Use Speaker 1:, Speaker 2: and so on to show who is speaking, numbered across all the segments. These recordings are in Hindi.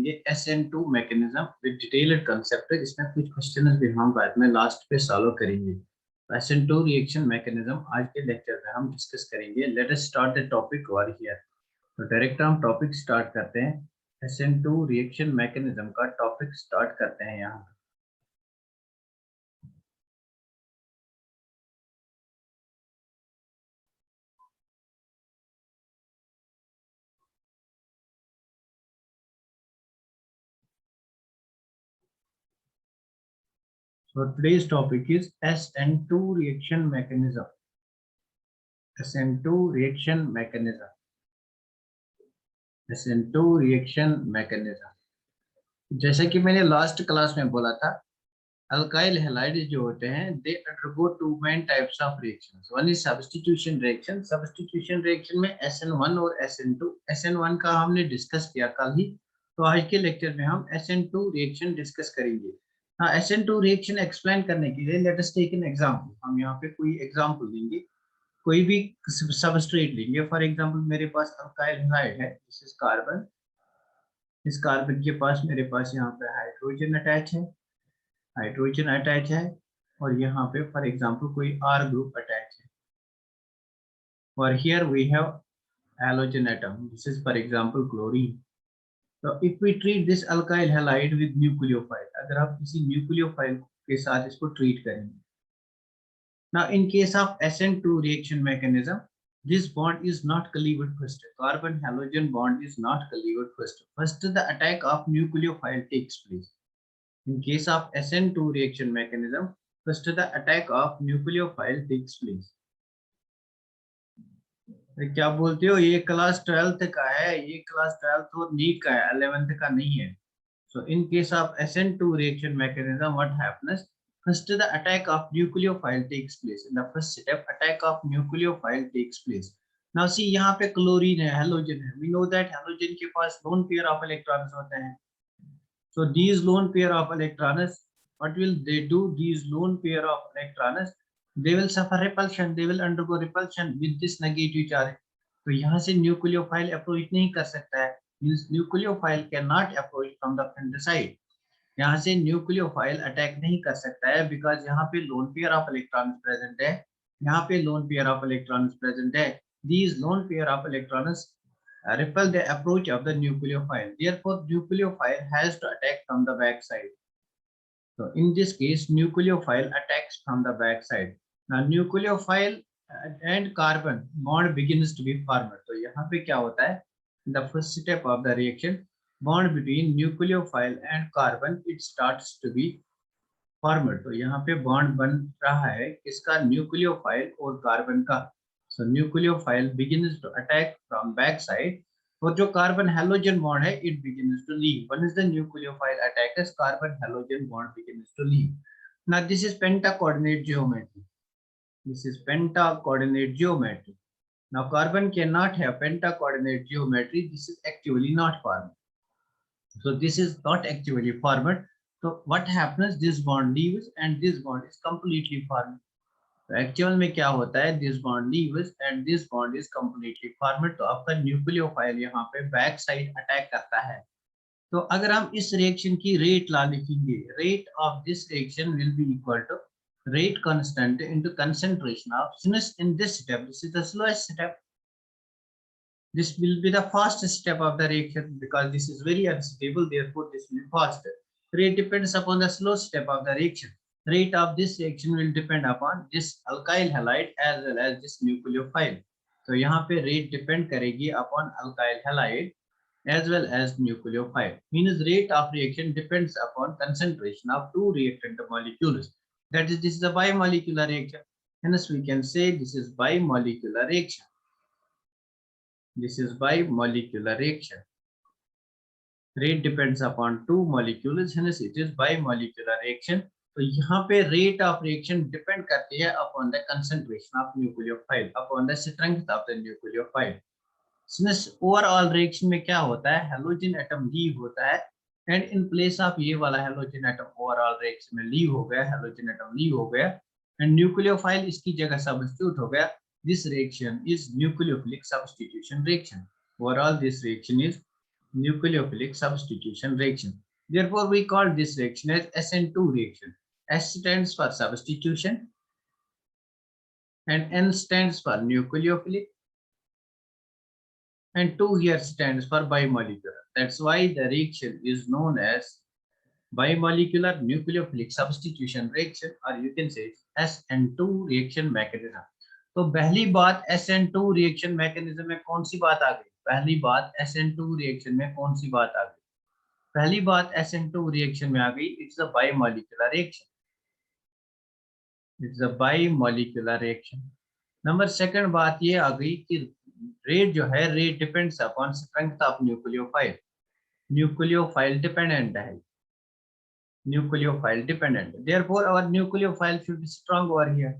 Speaker 1: करेंगे SN2 mechanism with detailed concept. इसमें कुछ क्वेश्चन भी हम बाद में लास्ट पे सॉल्व करेंगे। SN2 रिएक्शन मैकेनिज्म आज के लेक्चर में हम डिस्कस करेंगे। Let us start the topic over here. तो डायरेक्ट हम टॉपिक स्टार्ट करते हैं। SN2 रिएक्शन मैकेनिज्म का टॉपिक स्टार्ट करते हैं यहाँ। So today's topic is SN2 reaction mechanism. SN2 reaction mechanism. SN2 reaction mechanism. जैसे कि मैंने लास्ट क्लास में बोला था, अल्काइल हैलाइड्स जो होते हैं they undergo two main types of reactions. One is substitution reaction. Substitution reaction में SN1 और SN2। SN1 का हमने डिस्कस किया कल ही, तो आज के लेक्चर में हम SN2 रिएक्शन डिस्कस करेंगे। हाँ, SN2 रिएक्शन एक्सप्लेन करने के लिए let us take an example. हम यहाँ पे कोई एग्जांपल लेंगे, कोई भी सबस्ट्रेट लेंगे। फॉर एग्जांपल मेरे पास अल्काइल हैलाइड है, दिस इज कार्बन। इस कार्बन के पास मेरे पास यहाँ पे हाइड्रोजन अटैच है, हाइड्रोजन अटैच है, और यहाँ पे फॉर एग्जांपल कोई R ग्रुप अटैच है, और here we have halogen atom, this is for example chlorine. तो if we treat this alkyl halide with nucleophile, अगर आप किसी न्यूक्लियोफाइल के साथ इसको ट्रीट करेंगे। Now in case of SN2 reaction mechanism, this bond is not cleaved first. Carbon halogen bond is not cleaved first. First the attack of nucleophile takes place. In case of SN2 reaction mechanism, first the attack of nucleophile takes place. क्या बोलते हो, ये क्लास 12th का है, ये क्लास 12th और नीट का है, 11th का नहीं है। So in case of SN2 reaction mechanism, what happens? First the attack of nucleophile takes place. In the first step, attack of nucleophile takes place. Now see, यहाँ पे क्लोरीन है, हैलोजन है। We know that हैलोजन के पास lone pair of electrons होते हैं। So these lone pair of electrons, what will they do? These lone pair of electrons, they will suffer repulsion. They will undergo repulsion with this negative charge. तो यहाँ से न्यूक्लियोफाइल अप्रोच नहीं कर सकता है। Means nucleophile cannot approach from the front side. यहाँ से न्यूक्लियोफाइल अटैक नहीं कर सकता है, बिकॉज यहाँ पे lone pair of electrons present है, यहाँ पे lone pair of electrons present है। These lone pair of electrons repel the approach of the nucleophile. Therefore, nucleophile has to attack from the back side. So in this case, nucleophile attacks from the back side. Now nucleophile and carbon bond begins to be formed. तो यहाँ पे क्या होता है? The first step of the reaction, bond between nucleophile and carbon, it starts to be formed. तो यहाँ पे bond बन रहा है किसका? न्यूक्लियोफाइल और कार्बन का। So nucleophile begins to attack from back side, और जो कार्बन हैलोजन बॉन्ड है it begins to leave. One is the nucleophile attack as carbon halogen bond begins to leave. Now this is penta-coordinate geometry. This is penta-coordinate geometry. Now carbon cannot have penta-coordinate geometry. This is actually not formed. So this is not actually formed. So what happens? This bond leaves and this bond is completely formed. तो एक्चुअल में क्या होता है? This bond leaves and this bond is completely formed. तो आपका न्यूक्लियोफाइल यहाँ पे बैक साइड अटैक करता है। तो अगर हम इस रिएक्शन की रेट ला लिखेंगे, rate of this reaction will be equal to rate constant into concentration of, since in this step this is the slowest step, this will be the fastest step of the reaction because this is very unstable, therefore this will be faster. Rate depends upon the slow step of the reaction. Rate of this reaction will depend upon this alkyl halide as well as this nucleophile. तो यहाँ पे rate depend करेगी upon alkyl halide as well as nucleophile. Means rate of reaction depends upon concentration of two reactant molecules. That is, this is a bimolecular reaction. Hence we can say this is bimolecular reaction. This is bimolecular reaction. Rate depends upon two molecules, hence it is bimolecular reaction. तो यहाँ पे rate of reaction depend करती है upon the concentration of nucleophile, upon the strength of the nucleophile. Since overall reaction में क्या होता है? Halogen atom leave होता है, and in place of ये वाला halogen atom overall reaction में leave हो गया, halogen atom leave हो गया, and nucleophile इसकी जगह substitute हो गया. This reaction is nucleophilic substitution reaction. Overall, this reaction is nucleophilic substitution reaction. Therefore, we call this reaction as SN2 reaction. S stands for substitution and N stands for nucleophilic and 2 here stands for bimolecular. That's why the reaction is known as bimolecular nucleophilic substitution reaction, or you can say SN2 reaction mechanism. तो पहली बात SN2 रिएक्शन मैकेनिज्म में कौन सी बात आ गई? पहली बात SN2 रिएक्शन में कौन सी बात आ गई? पहली बात SN2 रिएक्शन में आ गई, it's a bimolecular reaction. It's a bimolecular reaction. Number second बात ये आ गई कि रेट जो है, rate depends upon strength of nucleophile. Nucleophile dependent है. Nucleophile dependent. Therefore our nucleophile should be strong over here.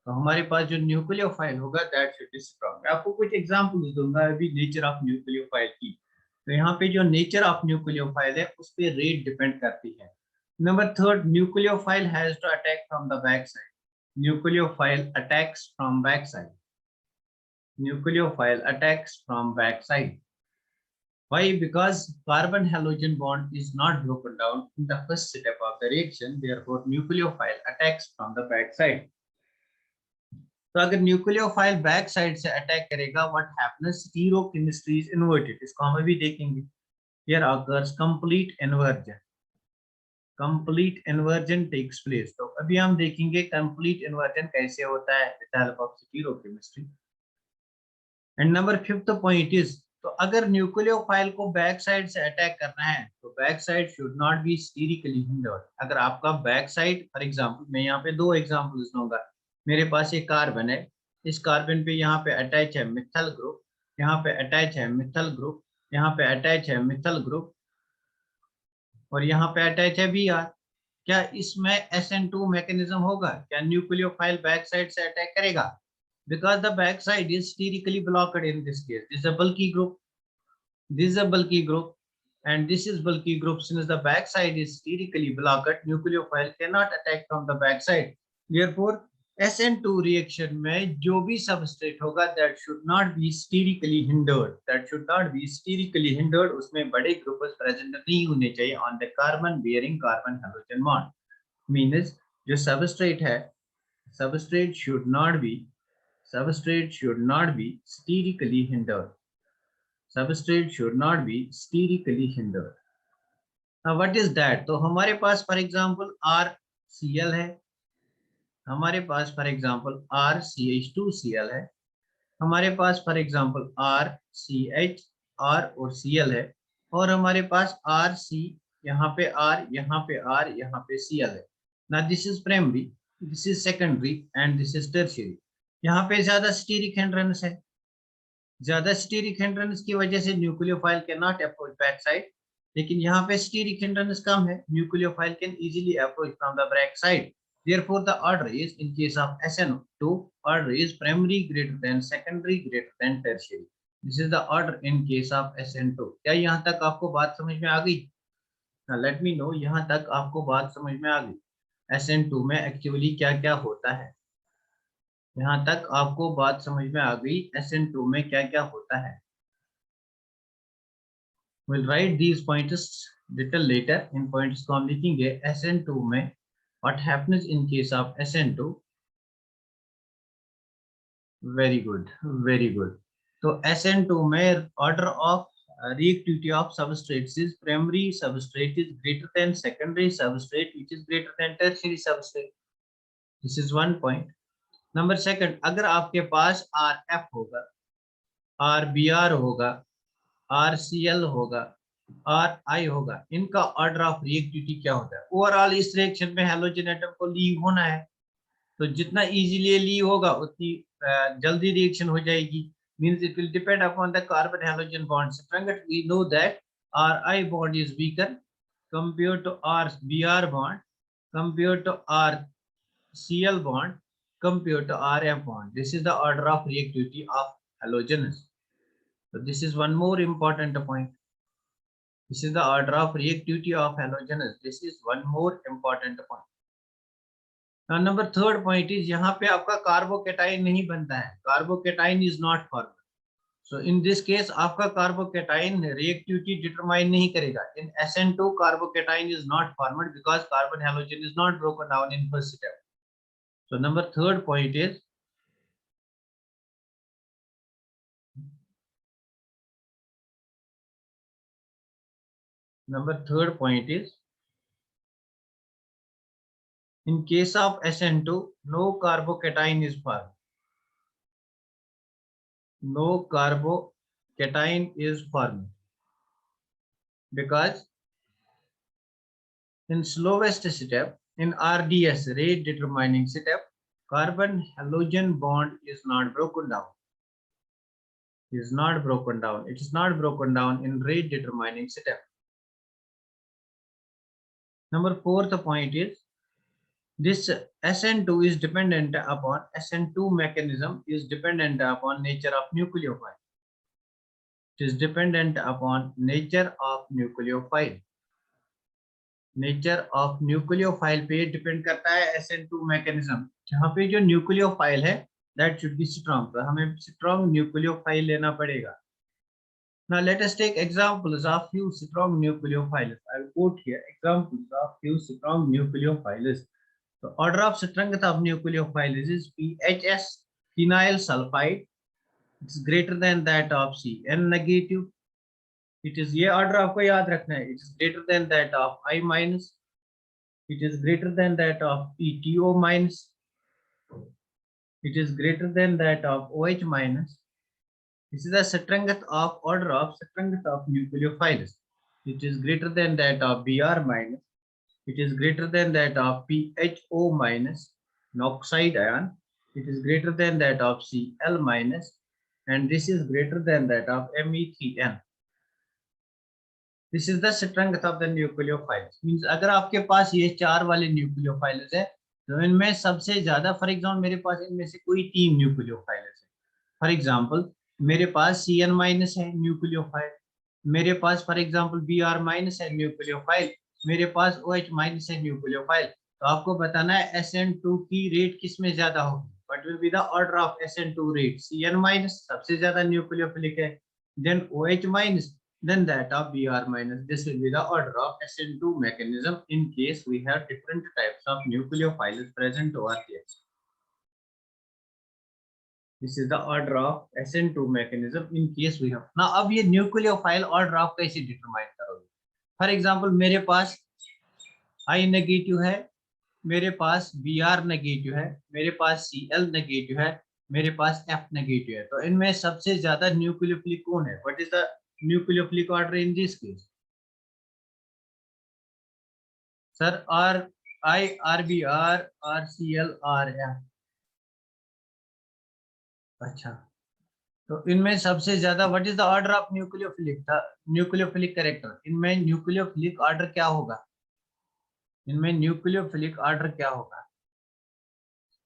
Speaker 1: तो हमारे पास जो न्यूक्लियोफाइल होगा दैट शुड बी स्ट्रांग. मैं आपको कुछ एग्जांपल्स दूंगा अभी नेचर ऑफ न्यूक्लियोफाइल की. तो यहाँ पे जो नेचर ऑफ न्यूक्लियोफाइल है उस पे रेट डिपेंड करती है. Number third, nucleophile has to attack from the back side. Nucleophile attacks from back side. Nucleophile attacks from backside. Why? Because carbon halogen bond is not broken down in the first step of the reaction. Therefore, nucleophile attacks from the backside. तो अगर न्यूक्लियोफाइल बैक साइड से अटैक करेगा, what happens? Stereochemistry is inverted. इसको हम अभी देखेंगे. Here occurs complete inversion. Complete inversion takes place. तो अभी हम देखेंगे कंप्लीट इन्वर्जन कैसे होता है with help of stereochemistry. And number fifth point is, तो अगर न्यूक्लियोफाइल को बैक साइड से अटैक करना है तो back side should not be sterically hindered. अगर आपका बैक साइड, फॉर एग्जांपल मैं यहाँ पे दो एग्जांपल्स दूंगा. मेरे पास एक कार्बन है, इस कार्बन पे यहाँ पे अटैच है मिथाइल ग्रुप, यहाँ पे अटैच है मिथाइल ग्रुप, यहाँ पे अटैच है मिथाइल ग्रुप और यहाँ पे अटैच है Br. क्या इसमें SN2 मैकेनिज्म होगा? क्या न्यूक्लियोफाइल बैक साइड से अटैक करेगा? Because the back side is sterically blocked in this case. This is a bulky group. This is a bulky group, and this is bulky group. Since the back side is sterically blocked, nucleophile cannot attack from the back side. Therefore, SN2 reaction में जो भी substrate होगा that should not be sterically hindered. That should not be sterically hindered. उसमें बड़े groups present नहीं होने चाहिए on the carbon bearing carbon halogen bond. Means जो substrate है, substrate should not be sterically hindered. Substrate should not be sterically hindered. Now what is that? तो हमारे पास फॉर एग्जांपल RCl है, हमारे पास फॉर एग्जांपल RCH2Cl है, हमारे पास फॉर एग्जांपल RCH R और Cl है, और हमारे पास RC, यहाँ पे R, यहाँ पे R, यहाँ पे Cl है. Now this is primary, this is secondary and this is tertiary. यहाँ पे ज्यादा स्टीरिक हिंड्रेंस है. ज्यादा स्टीरिक हिंड्रेंस की वजह से nucleophile can not approach back side. लेकिन यहाँ पे स्टीरिक हिंड्रेंस कम है, nucleophile can easily approach from the back side. Therefore, the order is, in case of SN2, order is primary greater than secondary greater than tertiary. This is the order in case of SN2. क्या यहाँ तक आपको बात समझ में आ गई? Let me know यहाँ तक आपको बात समझ में आ गई. SN2 में एक्चुअली क्या क्या होता है? यहाँ तक आपको बात समझ में आ गई SN2 में क्या क्या होता है? We'll write these points little later. In points को हम लिखेंगे. SN2 में what happens in case of SN2? Very good, very good. तो SN2 में order of reactivity of substrates is primary substrate is greater than secondary substrate which is greater than tertiary substrate. This is one point. Number second, अगर आपके पास RF होगा, RBr होगा, RCl होगा, RI होगा, इनका ऑर्डर ऑफ रिएक्टिविटी क्या होता है? ओवरऑल इस रिएक्शन में हैलोजन एटम को लीव होना है, तो जितना इजीली लीव होगा उतनी जल्दी रिएक्शन हो जाएगी. Means it will depend upon the carbon halogen bond strength. We know that RI bond is weaker compared to RBr bond, compared to RCl bond, compared to RF bond. This is the order of reactivity of halogens. So this is one more important point. This is the order of reactivity of halogens. This is one more important point. Now number third point is यहाँ पे आपका कार्बोकेटाइन नहीं बनता है. Carbocation is not formed. So in this case आपका कार्बोकेटाइन reactivity determine नहीं करेगा. In SN2 carbocation is not formed because carbon halogen is not broken down in first step. So third point is in case of SN2 no carbocation is formed. No carbocation is formed because in slowest step in RDS rate determining step carbon halogen bond is not broken down. It is not broken down in rate determining step. Fourth point is this SN2 is dependent upon SN2 mechanism is dependent upon nature of nucleophile. It is dependent upon nature of nucleophile. Nature of nucleophile पे depend करता है SN2 mechanism. जहाँ पे जो nucleophile है that should be strong. तो हमें strong nucleophile लेना पड़ेगा. Now let us take examples of few strong nucleophiles. I will quote here examples of few strong nucleophiles. The order of strength of nucleophiles is PHS, phenyl sulfide. It's greater than that of CN negative. It is ये order आपको याद रखना है. It is greater than that of I minus. It is greater than that of PTO minus. It is greater than that of OH minus. This is the strength of order of strength of nucleophiles. It is greater than that of Br minus. It is greater than that of PHO minus, an oxide ion. It is greater than that of Cl minus, and this is greater than that of Me3n. This is the strength of the nucleophiles. Means अगर आपके पास ये चार वाले nucleophiles है, तो इनमें सबसे ज्यादा, फॉर एग्जाम्पल मेरे पास इनमें से कोई 3 nucleophiles है. फॉर एग्जाम्पल मेरे पास Cn माइनस है न्यूक्लियोफाइल, मेरे पास फॉर एग्जांपल Br माइनस है न्यूक्लियोफाइल, मेरे पास OH माइनस है न्यूक्लियोफाइल. तो आपको बताना है SN2 की रेट किस में ज्यादा होगी. What will be the order of SN2 rate. Cn minus सबसे ज्यादा न्यूक्लियोफिलिक है, then OH minus, then that of Br minus. This will be the order of SN2 mechanism in case we have different types of nucleophiles present over here. This is the order of SN2 mechanism in case we have. Now अब ये nucleophile order आप कैसे determine करोगे. For example मेरे पास I नेगेटिव है, मेरे पास Br नेगेटिव है, मेरे पास Cl नेगेटिव है, मेरे पास F नेगेटिव है. तो इनमें सबसे ज्यादा न्यूक्लियोफिलिक कौन है. What is the nucleophilic order in this case? Sir, RI, RBr, RCl, RF. अच्छा, तो इनमें सबसे ज्यादा what is the order of nucleophilic था, न्यूक्लियोफिलिक कैरेक्टर. इनमें न्यूक्लियोफिलिक ऑर्डर क्या होगा, इनमें न्यूक्लियोफिलिक ऑर्डर क्या होगा.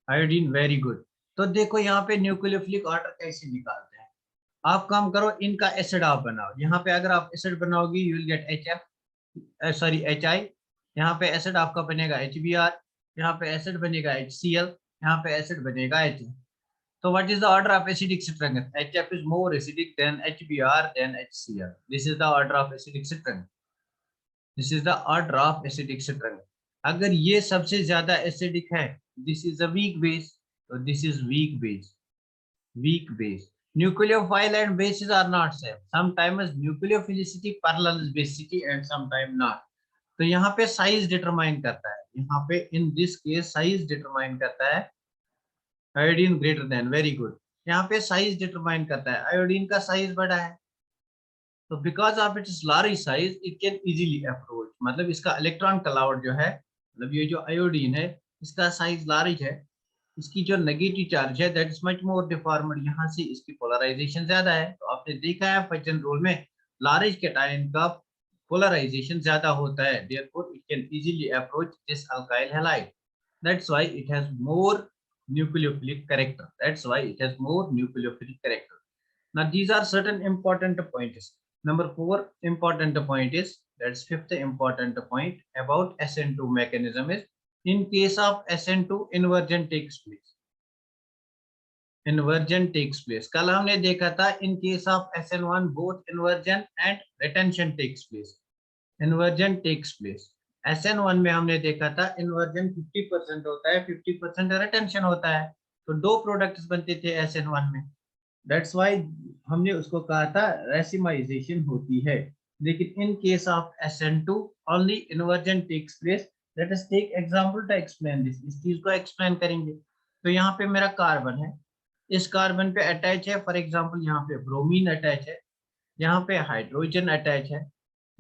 Speaker 1: आयोडीन. Very good. तो देखो यहाँ पे न्यूक्लियोफिलिक ऑर्डर कैसे निकालते हैं. आप काम करो, इनका एसिड आप बनाओ. यहाँ पे अगर आप एसिड बनाओगे you will get HF, sorry HI. यहाँ पे एसिड आपका बनेगा HBr, यहाँ पे एसिड बनेगा HCl, यहाँ पे एसिड बनेगा HF. So what is the order of acidic strength? HF is more acidic than HBr than HCl. This is the order of acidic strength. This is the order of acidic strength. अगर ये सबसे ज्यादा acidic है, this is a weak base. So this is weak base. Weak base. Nucleophile and bases are not same. Sometimes nucleophilicity parallels basicity and sometimes not. तो यहाँ पे size determine करता है. यहाँ पे in this case size determine करता है. Iodine greater than. Very good. यहाँ पे साइज डिटरमाइन करता है. आयोडीन का साइज बड़ा है, तो because of its large size it can easily approach. मतलब इसका इलेक्ट्रॉन क्लाउड जो है, मतलब ये जो आयोडीन है इसका साइज लार्ज है, इसकी जो नेगेटिव चार्ज है that is much more deformed. यहाँ से इसकी पोलराइजेशन ज्यादा है. तो आपने देखा है फजन रोल में लार्ज कैटायन का पोलराइजेशन ज्यादा होता है. Therefore it can easily approach this alkyl halide. That's why it has more nucleophilic character. That's why it has more nucleophilic character. Now these are certain important points. Number 4 important point is, that's fifth important point about SN2 mechanism is, in case of SN2 inversion takes place. inversion takes place. कल हमने देखा था in case of SN1 both inversion and retention takes place. Inversion takes place. SN1 में हमने देखा था inversion 50% होता है, 50% retention होता है. तो दो प्रोडक्ट्स बनते थे SN1 में. That's why हमने उसको कहा था racemization होती है. लेकिन in case of SN2 only inversion takes place. Let us take example to explain this. इस चीज को explain करेंगे. तो यहाँ पे मेरा कार्बन है, इस कार्बन पे अटैच है, फॉर एग्जांपल यहाँ पे ब्रोमीन अटैच है, यहाँ पे हाइड्रोजन अटैच है,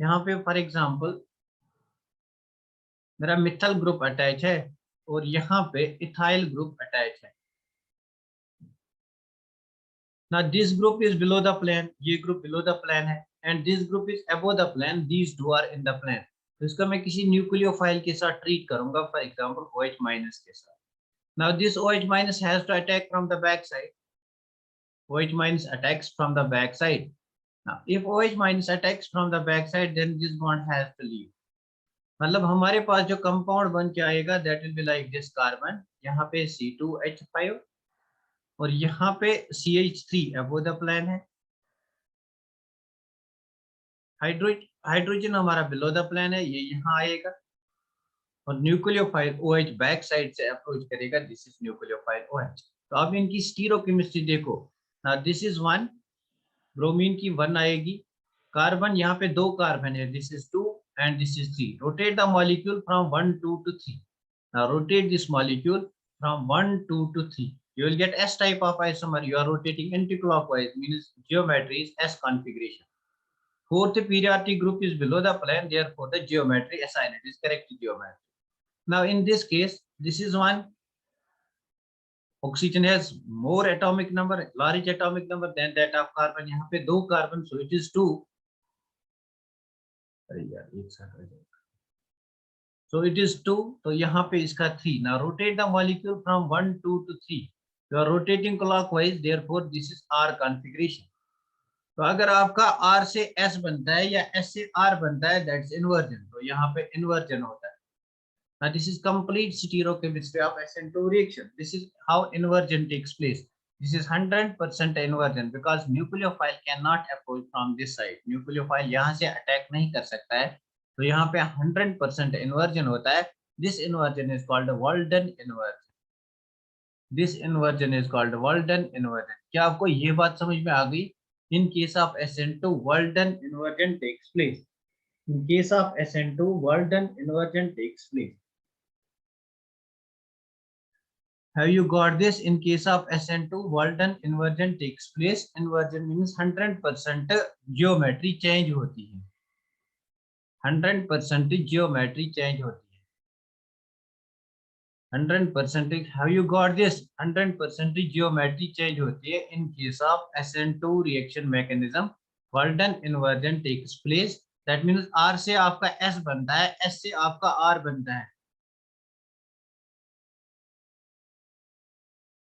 Speaker 1: यहाँ पे फॉर एग्जांपल मेरा मिथाइल ग्रुप अटैच है और यहाँ पे इथाइल ग्रुप अटैच है. Now this group is below the plane, ये ग्रुप below the plane है, and this group is above the plane, these two are in the plane. तो इसको मैं किसी न्यूक्लियोफाइल के साथ ट्रीट करूंगा, फॉर एग्जांपल OH माइनस के साथ. Now this OH minus has to attack from the back side. OH minus attacks from the back side. Now if OH minus attacks from the back side, then this bond has to leave. मतलब हमारे पास जो कंपाउंड बन के आएगा that will be like this carbon, यहाँ पे C2H5 और यहाँ पे CH3 above the plane है. हाइड्रोजन हमारा बिलो द प्लेन है, ये यहाँ आएगा और न्यूक्लियोफाइल OH बैक साइड से अप्रोच करेगा. This is nucleophile OH. तो अब इनकी स्टीरोकेमिस्ट्री देखो. ना दिस इज 1, ब्रोमीन की 1 आएगी, कार्बन यहाँ पे 2 कार्बन है, this is 2 and this is 3. Rotate the molecule from 1 2 to 3. Now rotate this molecule from 1 2 to 3. You will get S type of isomer. You are rotating anti-clockwise, means geometry is S configuration. Fourth periodic group is below the plane, therefore the geometry assigned it is correct geometry. Now in this case, this is 1. Oxygen has more atomic number, large atomic number than that of carbon. यहाँ पे 2 carbon, so it is 2. अरे यार एक साथ. So it is 2. तो यहाँ पे इसका 3. Now rotate the molecule from 1 2 to 3. You are rotating clockwise, therefore this is R configuration. तो अगर आपका R से S बनता है या S से R बनता है, that's inversion. तो यहाँ पे inversion होता है. Now this is complete stereochemistry of SN2 reaction. This is how inversion takes place. This is 100% inversion because nucleophile cannot approach from this side. Nucleophile यहाँ से attack नहीं कर सकता है, तो यहाँ पे 100% inversion होता है. This inversion is called Walden inversion. This inversion is called Walden inversion. क्या आपको ये बात समझ में आ गई? In case of SN2, Walden inversion takes place. In case of SN2, Walden inversion takes place. Have you got this? In case of SN2, Walden inversion takes place. Inversion means 100% geometry change होती है. 100% geometry change होती है. 100%. Have you got this? 100% geometry change होती है. In case of SN2 reaction mechanism, Walden inversion takes place. That means R से आपका S बनता है, S से आपका R बनता है.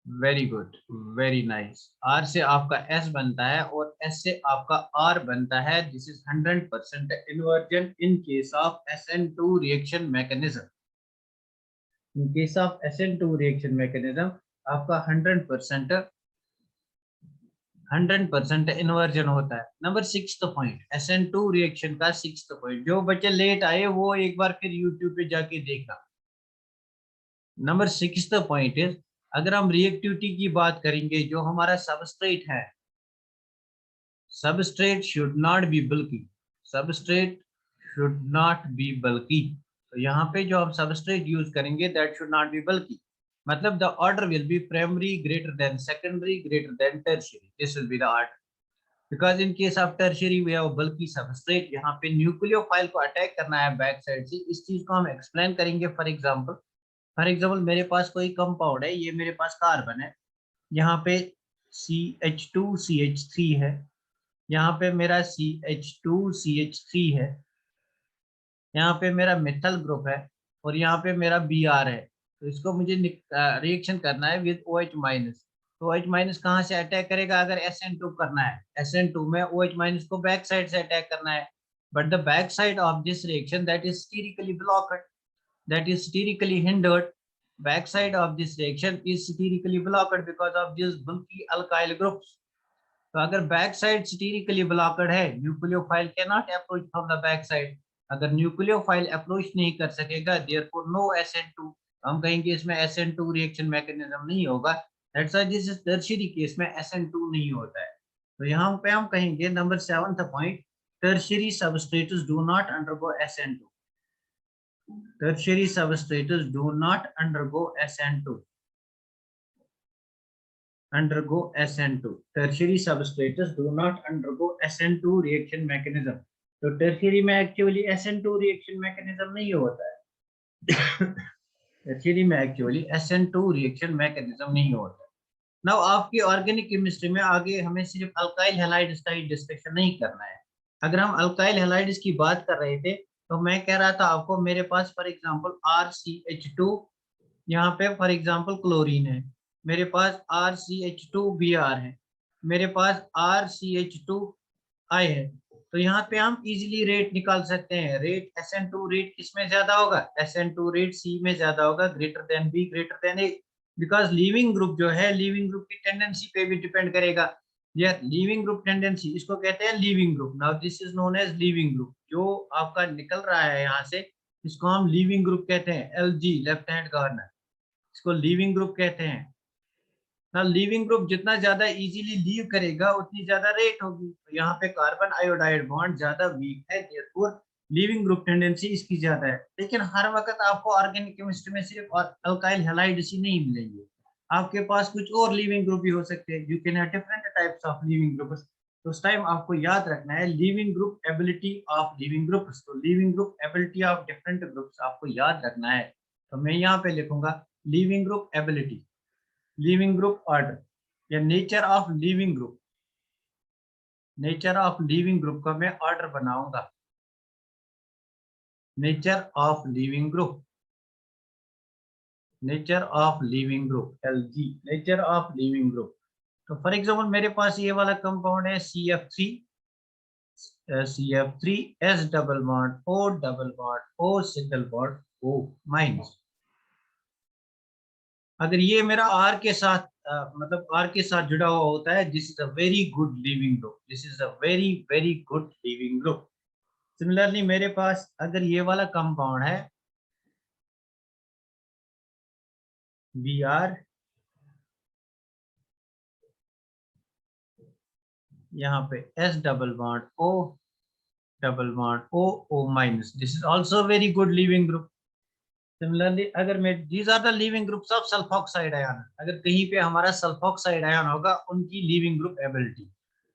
Speaker 1: Very good, very nice. R से आपका S बनता है और S से आपका R बनता है. This is 100% inversion in case of SN2 reaction mechanism. In case of SN2 reaction mechanism, आपका 100% inversion होता है. Number 6th point, SN2 reaction का 6th पॉइंट. जो बच्चे लेट आए वो एक बार फिर YouTube पे जाके देखना. नंबर 6th पॉइंट इज, अगर हम रिएक्टिविटी की बात करेंगे, जो हमारा सबस्ट्रेट है, substrate should not be bulky. Substrate should not be bulky. तो यहाँ पे जो हम सबस्ट्रेट यूज करेंगे, that should not be bulky. मतलब the order will be primary greater than secondary greater than tertiary. This will be the order. Because in case of tertiary we have bulky substrate. यहाँ पे न्यूक्लियोफाइल को अटैक करना है बैक साइड से. इस चीज को हम एक्सप्लेन करेंगे. फॉर एग्जाम्पल मेरे पास कोई कंपाउंड है, ये मेरे पास कार्बन है, यहाँ पे CH2CH3 है, यहाँ पे मेरा CH2CH3 है, यहाँ पे मेरा मिथाइल ग्रुप है और यहाँ पे मेरा Br है. तो इसको मुझे रिएक्शन करना है विद OH माइनस. तो OH माइनस कहाँ से अटैक करेगा? अगर SN2 करना है, SN2 में OH माइनस को बैक साइड से अटैक करना है. But the back side of this reaction that is sterically blocked, that is sterically hindered. back side of this reaction is sterically blocked because of these bulky alkyl groups. तो अगर बैक साइड स्टीरिकली ब्लॉकड है, nucleophile can not approach from the back side. अगर न्यूक्लियोफाइल अप्रोच नहीं कर सकेगा, देयरफॉर नो SN2, हम कहेंगे इसमें SN2 रिएक्शन मैकेनिज्म नहीं होगा। That's why this is tertiary case में SN2 नहीं होता है। तो यहाँ पे हम कहेंगे number 7th point, tertiary substrates do not undergo SN2। tertiary substrates do not undergo SN2, tertiary substrates do not undergo SN2 reaction mechanism। तो tertiary में एक्चुअली SN2 रिएक्शन मैकेनिज्म नहीं होता है। tertiary में एक्चुअली SN2 रिएक्शन मैकेनिज्म नहीं होता है। नाउ आपकी ऑर्गेनिक केमिस्ट्री में आगे हमें सिर्फ अल्काइल हैलाइड्स का ही डिस्कशन नहीं करना है। अगर हम अल्काइल हैलाइड्स की बात कर रहे थे तो मैं कह रहा था आपको, मेरे पास फॉर एग्जांपल RCH2, यहाँ पे फॉर एग्जांपल क्लोरीन है, मेरे पास RCH2Br है, मेरे पास RCH2I है। तो यहाँ पे हम इजीली रेट निकाल सकते हैं। रेट SN2 रेट किसमें ज्यादा होगा? SN2 रेट C में ज्यादा होगा, greater than B, greater than A। Because leaving group जो है, लीविंग ग्रुप की टेंडेंसी पे भी डिपेंड करेगा। ये लीविंग ग्रुप टेंडेंसी, इसको कहते हैं leaving group. Now this is known as leaving group. जो आपका निकल रहा है यहाँ से, इसको हम लीविंग ग्रुप कहते हैं। LG, लेफ्ट हैंड कॉर्नर, इसको लीविंग ग्रुप कहते हैं ना। लीविंग ग्रुप जितना ज्यादा इजीली लीव करेगा उतनी ज्यादा रेट होगी। तो यहाँ पे कार्बन आयोडाइड बॉन्ड ज्यादा वीक है, देयरफॉर लीविंग ग्रुप टेंडेंसी इसकी ज्यादा है। लेकिन हर वक्त आपको ऑर्गेनिक केमिस्ट्री में सिर्फ अल्काइल हैलाइड्स ही नहीं मिलेंगे, आपके पास कुछ और लीविंग ग्रुप भी हो सकते हैं। You can have different types of leaving groups. तो उस टाइम आपको याद रखना है leaving group ability of leaving groups. तो leaving group ability of different groups आपको याद रखना है। तो मैं यहाँ पे लिखूंगा leaving group ability, leaving group order या nature of leaving group. Nature of leaving group का मैं ऑर्डर बनाऊंगा, nature of leaving group, nature of leaving group LG, nature of leaving group. तो फॉर एग्जांपल मेरे पास ये वाला कंपाउंड है CF3, CF3 S double bond O double bond O single bond O minus. अगर ये मेरा R के साथ मतलब R के साथ जुड़ा हुआ होता है, this is a very good leaving group, this is a very very good leaving group. Similarly मेरे पास अगर ये वाला कंपाउंड है Br, यहाँ पे S double bond O double bond O O minus, this is also very good leaving group. Similarly अगर मैं, these are the leaving groups of sulfoxide ion. अगर कहीं पे हमारा सल्फॉक्साइड आयन होगा, उनकी लीविंग ग्रुप एबिलिटी।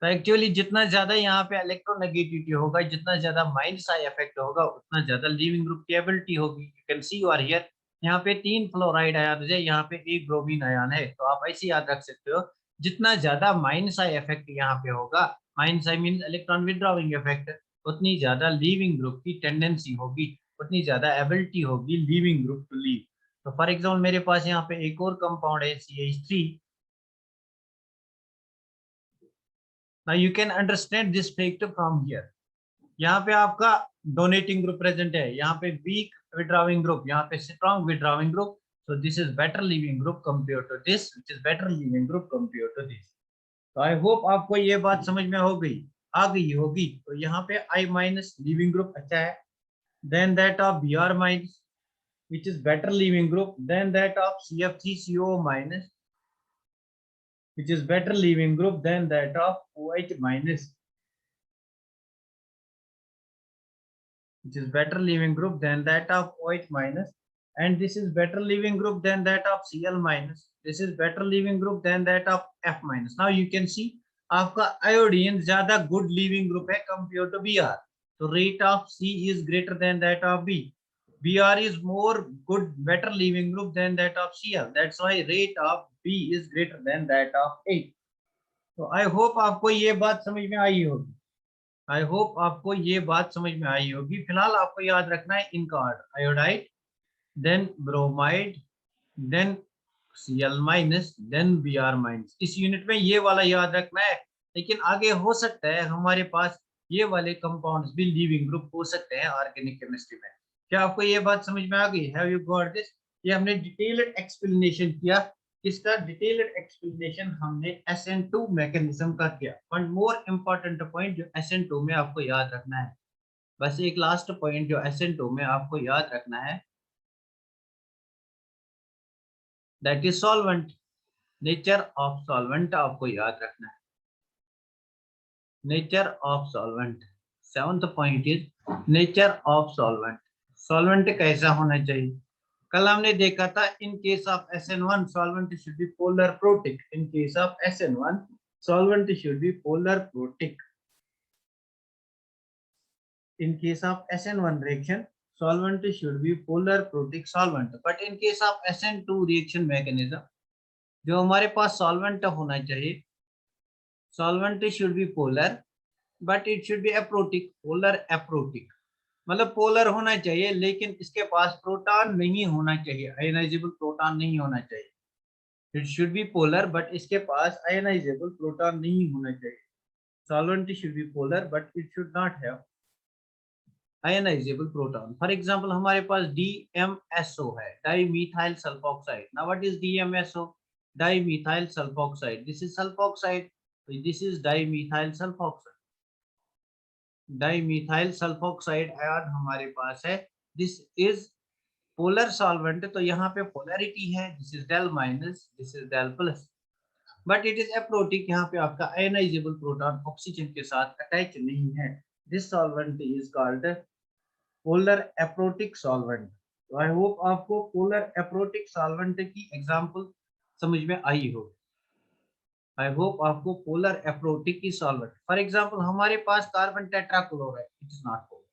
Speaker 1: तो एक्चुअली जितना ज्यादा यहाँ पे इलेक्ट्रोनेगेटिविटी होगा, जितना ज्यादा माइनस आई इफेक्ट होगा, उतना ज्यादा लीविंग ग्रुप की एबिलिटी होगी। यू कैन सी और हियर, यहाँ पे 3 फ्लोराइड आयन है, यहाँ पे 1 ब्रोमीन आयन है। तो आप ऐसे याद रख सकते हो, जितना ज्यादा माइनस आई इफेक्ट यहाँ पे होगा, minus I mean electron withdrawing effect, उतनी ज्यादा लीविंग ग्रुप की टेंडेंसी होगी, उतनी ज्यादा एबिलिटी होगी लीविंग ग्रुप टू लीव। तो फॉर एग्जाम्पल मेरे पास यहाँ पे एक और कंपाउंड है CH3। Now you can understand this fact from here. यहाँ पे आपका डोनेटिंग ग्रुप प्रेजेंट है, यहाँ पे वीक विड्रॉइंग ग्रुप, यहाँ पे strong withdrawing group. So this is better leaving group compare to this, which is better leaving group compare to this. तो आई होप आपको ये बात समझ में हो गई, आ गई होगी। तो यहाँ पे I माइनस लीविंग ग्रुप अच्छा है, then that of Br minus which is better leaving group than that of CF3CO minus, which is better leaving group than that of OH minus, which is better leaving group than that of OH minus, and this is better leaving group than that of Cl minus, this is better leaving group than that of F minus. Now you can see आपका iodine ज्यादा good leaving group है compared to Br, so rate of C is greater than that of B. Br is more good, better leaving group than that of Cl. That's why rate of B is greater than that of A. तो आई होप आपको ये बात समझ में आई होगी, आई होप आपको ये बात समझ में आई होगी। फिलहाल आपको याद रखना है इनका order, iodide, then bromide, then Cl minus, then Br minus. इस यूनिट में ये वाला याद रखना है, लेकिन आगे हो सकता है हमारे पास ये वाले कंपाउंड्स भी लीविंग ग्रुप हो सकते हैं ऑर्गेनिक केमिस्ट्री में। क्या आपको ये बात समझ में आ गई? Have you got this? ये हमने डिटेल्ड एक्सप्लेनेशन किया। किसका डिटेल्ड एक्सप्लेनेशन हमने SN2 मैकेनिज्म का किया। वन मोर इम्पोर्टेंट पॉइंट जो SN2 में आपको याद रखना है, बस एक लास्ट पॉइंट जो SN2 में आपको याद रखना है, that is solvent. Nature of solvent आपको याद रखना है, nature of solvent. Seventh point is nature of solvent. Solvent कैसा होना चाहिए। कल हमने देखा था इन case of SN1 solvent should be polar protic. In case of SN1 solvent should be polar protic. In case of SN1 reaction solvent should be polar protic solvent. But in case of SN2 reaction mechanism जो हमारे पास solvent होना चाहिए, solvent should be polar but it should be aprotic. Polar aprotic मतलब पोलर होना चाहिए लेकिन इसके पास प्रोटॉन नहीं होना चाहिए, आयनाइजेबल प्रोटॉन नहीं होना चाहिए। It should be polar but इसके पास आयनाइजेबल प्रोटॉन नहीं होना चाहिए। Solvent should be polar but it should not have ionizable proton. For example हमारे पास DMSO है, dimethyl sulfoxide. Now what is DMSO? Dimethyl sulfoxide. This is sulfoxide, this is dimethyl sulfoxide. Dimethyl sulfoxide ion हमारे पास है। दिस इज पोलर सॉल्वेंट, तो यहाँ पे पोलैरिटी है, this is del minus, this is del plus, but it is aprotic. यहाँ पे आपका आयनाइजेबल प्रोटॉन ऑक्सीजन के साथ अटैच नहीं है। This solvent is called polar aprotic solvent. तो आई होप आपको पोलर एप्रोटिक सॉल्वेंट की एग्जांपल समझ में आई हो। आई होप आपको पोलर एप्रोटिक की सॉल्वेंट, फॉर एग्जांपल हमारे पास carbon tetrachloride, it is not polar.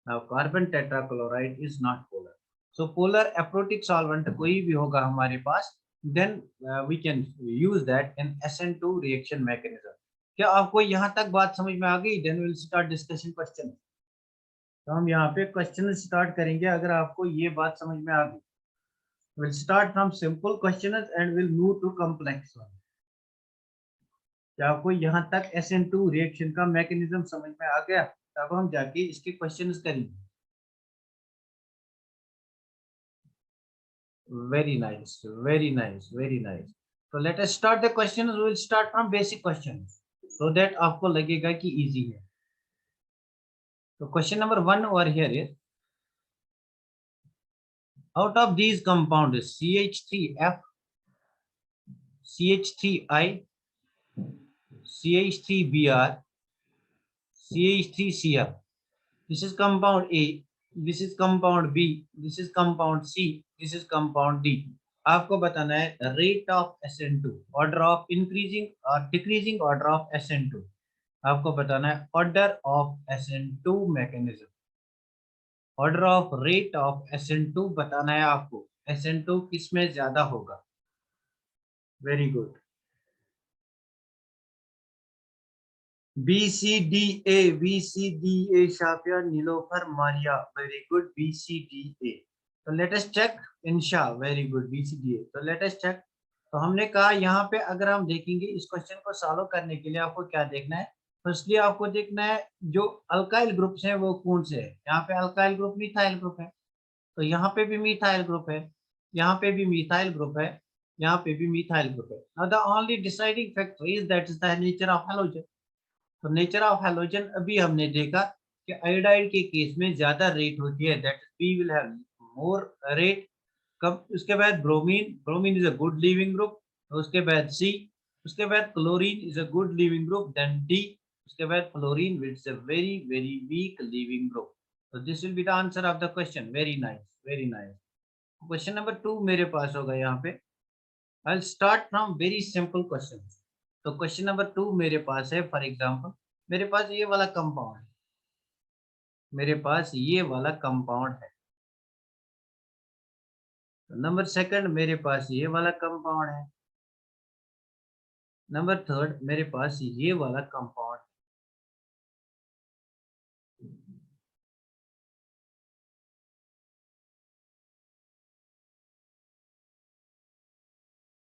Speaker 1: Now carbon tetrachloride is not polar. So polar aprotic solvent कोई भी होगा हमारे पास, then we can use that in SN2 reaction mechanism. क्या आपको यहाँ तक बात समझ में आ गई? Then we'll start discussion question. तो हम यहाँ पे क्वेश्चन स्टार्ट करेंगे अगर आपको ये बात समझ में आ गई। We'll start from simple questions and we'll move to complex one. क्या आपको यहाँ तक SN2 रिएक्शन का मैकेनिज्म समझ में आ गया? तब हम जाके इसके क्वेश्चंस करेंगे। Very nice, very nice, very nice. So let us start the questions. We will start from basic questions so that आपको लगेगा कि easy है। So question number 1 over here is, out of these compounds CH3F, CH3I, CH3Br, CH3Cl, this is compound A, this is compound B, this is compound C, this is compound D. आपको बताना है rate of SN2, order of increasing or decreasing order of SN2। आपको बताना है order of SN2 mechanism, order of rate of SN2 बताना है आपको, SN2 किसमें ज्यादा होगा। Very good. BCDA Shafia Nilofar Maria, very good BCDA। तो let us check Insha, very good BCDA। तो लेट अस चेक। तो हमने कहा यहाँ पे अगर हम देखेंगे इस क्वेश्चन को सॉल्व करने के लिए आपको क्या देखना है, फर्स्टली आपको देखना है जो अल्काइल ग्रुप्स हैं वो कौन से है। यहाँ पे अल्काइल ग्रुप मिथाइल ग्रुप है, तो यहाँ पे भी मिथाइल ग्रुप है, यहाँ पे भी मिथाइल ग्रुप है, यहाँ पे भी मिथाइल ग्रुप है। Now the only deciding factor is that is the nature of halogen. तो नेचर ऑफ हैलोजन अभी हमने देखा कि आयोडाइड के केस में ज्यादा रेट होती है, that B will have more rate. कब? उसके बाद bromine, bromine is a good leaving group. उसके बाद सी, उसके बाद chlorine is a good leaving group, then D, उसके बाद fluorine which is a very very weak leaving group. तो this will be the answer of the question. Very nice, very nice. Question number 2 मेरे पास होगा यहाँ पे। I will start from very simple question. तो क्वेश्चन नंबर 2 मेरे पास है, फॉर एग्जांपल मेरे पास ये वाला कंपाउंड है, मेरे पास ये वाला कंपाउंड है। नंबर सेकंड मेरे पास ये वाला कंपाउंड है। नंबर थर्ड मेरे पास ये वाला कंपाउंड है।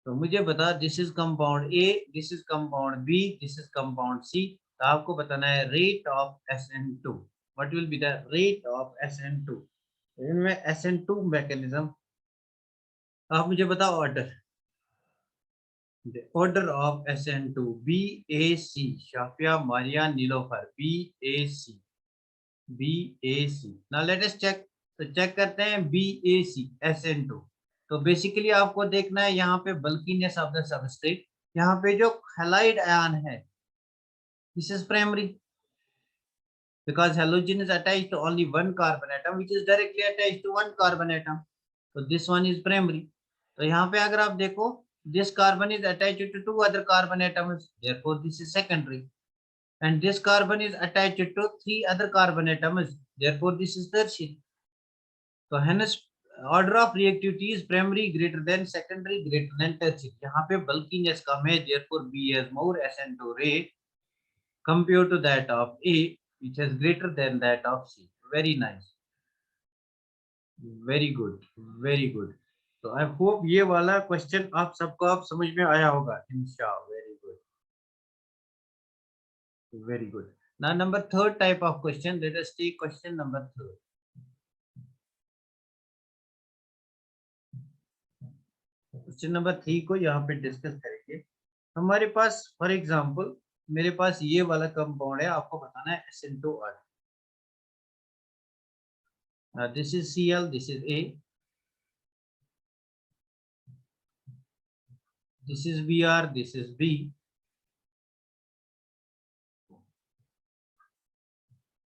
Speaker 1: तो मुझे बता, this is compound A, this is compound B, this is compound C. तो आपको बताना है rate of SN2। What will be the rate of SN2? इनमें SN2 मैकेनिज्म आप मुझे बताओ order, the order of SN2 BAC, Shafia Maria Nilofar, BAC BAC। now let us check, तो चेक करते हैं BAC SN2। तो बेसिकली आपको देखना है यहाँ पे बल्कीनेस ऑफ द सबस्ट्रेट, यहाँ पे जो हैलाइड आयन है this is primary because halogen is attached to only one carbon atom which is directly attached to one carbon atom, so this one is primary। तो यहाँ पे अगर आप देखो this carbon is attached to two other carbon atoms, therefore this is secondary, and this carbon is attached to three other carbon atoms, therefore this is tertiary। तो hence order of reactivity is primary greater than secondary greater than tertiary। यहाँ पे bulkiness कम है, therefore B has more SN2 rate compared to that of A which is greater than that of C। very nice, very good, very good। तो आई होप ये वाला क्वेश्चन आप सबको आप समझ में आया होगा इंशाल्लाह। Very good, very good। now number third type of question, let us take question number third। Question number 3 को यहाँ पे डिस्कस करेंगे। हमारे पास फॉर एग्जांपल मेरे पास ये वाला कंपाउंड है, आपको बताना है SN2R। This is Cl, this is A, this is Br, this is B,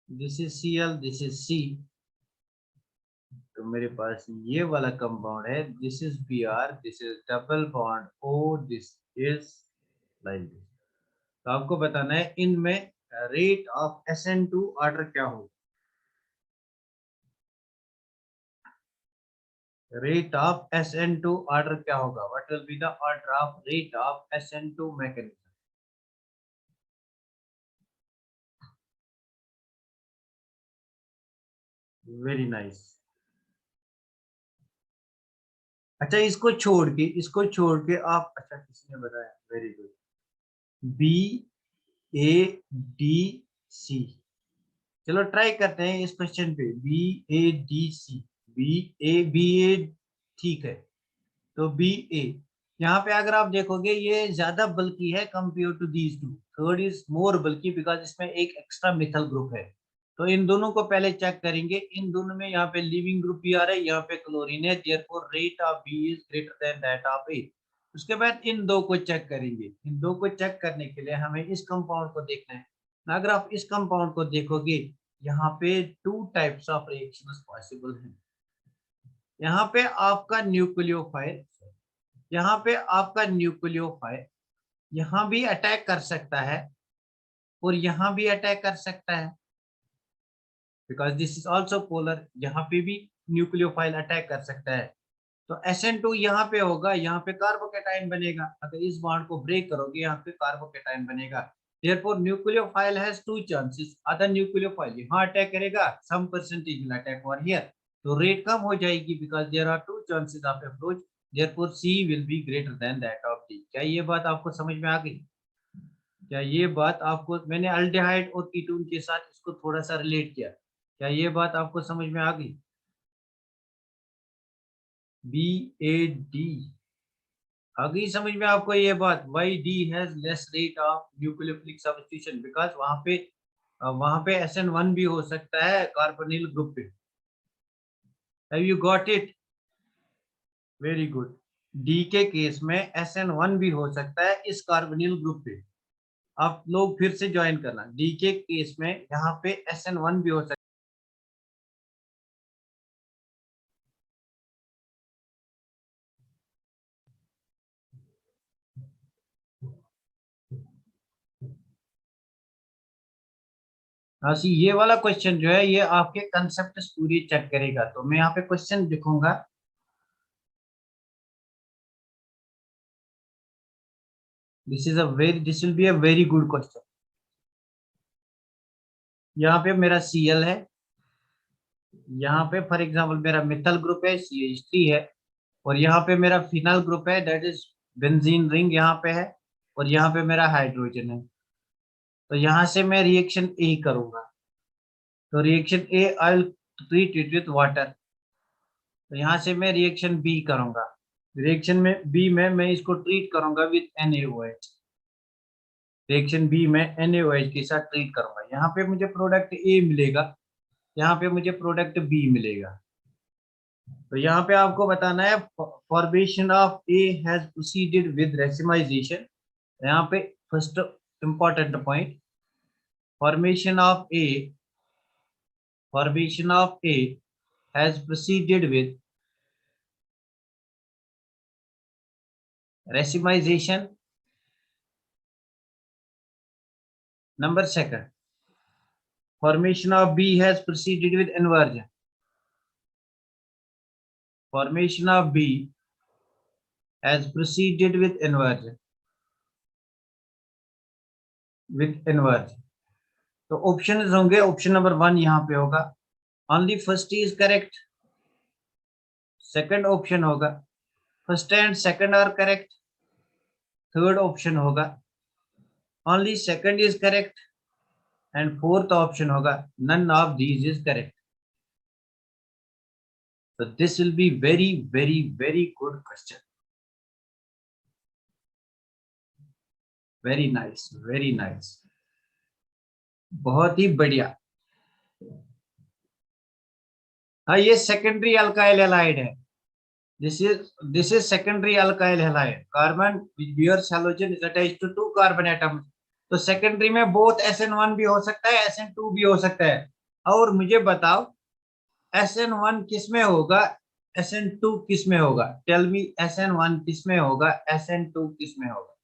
Speaker 1: this is Cl, this is C। तो मेरे पास ये वाला कंपाउंड है, this is Br, this is double bond O, this is like this. तो आपको बताना है इनमें रेट ऑफ SN2 ऑर्डर क्या होगा, rate of SN2 order क्या होगा, what will be the order of rate of SN2 mechanism। Very nice. अच्छा इसको छोड़ के आप, अच्छा किसी ने बताया, वेरी गुड, BADC। चलो ट्राई करते हैं इस क्वेश्चन पे, BADC, BA ठीक है। तो BA यहाँ पे अगर आप देखोगे ये ज्यादा बल्कि है compare to these two, third is more bulky because इसमें एक एक्स्ट्रा मिथल ग्रुप है। तो इन दोनों को पहले चेक करेंगे, इन दोनों में यहाँ पे लिविंग ग्रुप भी आ रहा है, यहाँ पे क्लोरीन है, therefore rate of B is greater than that of A. उसके बाद इन दो को चेक करेंगे, इन दो को चेक करने के लिए हमें इस कंपाउंड को देखना है। अगर आप इस कंपाउंड को देखोगे यहाँ पे two types of reactions possible हैं। यहाँ पे आपका न्यूक्लियोफाइल, यहाँ पे आपका न्यूक्लियोफाइल यहाँ भी अटैक कर सकता है और यहाँ भी अटैक कर सकता है, because this is also polar, यहाँ पे भी न्यूक्लियोफाइल अटैक कर सकता है। तो SN2 यहाँ पे होगा, यहाँ पे कार्बोकेटाइन बनेगा, अगर इस बॉन्ड को ब्रेक करोगे यहाँ पे कार्बोकेटाइन बनेगा। therefore nucleophile has two chances, other nucleophile यहाँ अटैक करेगा, some percentage will attack over here, तो रेट कम हो जाएगी because there are two chances of approach, therefore C will be greater than that of D। क्या ये बात आपको समझ में आ गई? क्या ये बात आपको, मैंने अल्डिहाइड और कीटोन के साथ इसको थोड़ा सा रिलेट किया, क्या ये बात आपको समझ में आ गई? BAD आ गई समझ में आपको ये बात? Why D has less rate of nucleophilic substitution, because वहां पे SN1 भी हो सकता है कार्बोनिल ग्रुप पे। Have you got it? Very good. D के केस में SN1 भी हो सकता है इस कार्बोनिल ग्रुप पे। आप लोग फिर से ज्वाइन करना, डी के केस में यहाँ पे SN1 भी हो सकता है। हाँ सी, ये वाला क्वेश्चन जो है ये आपके कंसेप्ट पूरी चेक करेगा। तो मैं यहाँ पे क्वेश्चन लिखूंगा, this will be a very good question. यहाँ पे मेरा Cl है, यहाँ पे फॉर एग्जांपल मेरा मिथाइल ग्रुप है CH3 है, और यहाँ पे मेरा फिनाइल ग्रुप है दैट इज बेंजीन रिंग यहाँ पे है, और यहाँ पे मेरा हाइड्रोजन है। तो यहाँ से मैं रिएक्शन ए करूंगा, तो reaction A I will treat it with water. तो यहाँ से मैं रिएक्शन बी करूंगा, रिएक्शन में बी में मैं इसको ट्रीट करूंगा विद NaOH। रिएक्शन बी में NaOH के साथ ट्रीट करूंगा। यहाँ पे मुझे प्रोडक्ट ए मिलेगा, यहाँ पे मुझे प्रोडक्ट बी मिलेगा। तो यहाँ पे आपको बताना है formation of A has proceeded with racemisation. यहाँ पे first important point, formation of A has proceeded with racemisation. Number second, formation of B has proceeded with inversion. Formation of B has proceeded with inversion. तो ऑप्शन होंगे, ऑप्शन नंबर 1 यहाँ पे होगा, only first is correct. Second option होगा first and second are correct. Third option होगा only second is correct. And fourth option होगा none of these is correct. So this will be very, very, very good question. Very nice, very nice. बहुत ही बढ़िया। हाँ, ये सेकेंडरी अल्काइल हैलाइड है। This is secondary alkyl halide. Carbon which bears halogen is attached to 2 carbon atoms. तो सेकेंडरी में बोथ SN1 भी हो सकता है, SN2 भी हो सकता है। और मुझे बताओ SN1 किस में होगा, SN2 किस में होगा? टेल मी, SN1 किस में होगा, SN2 किस में होगा?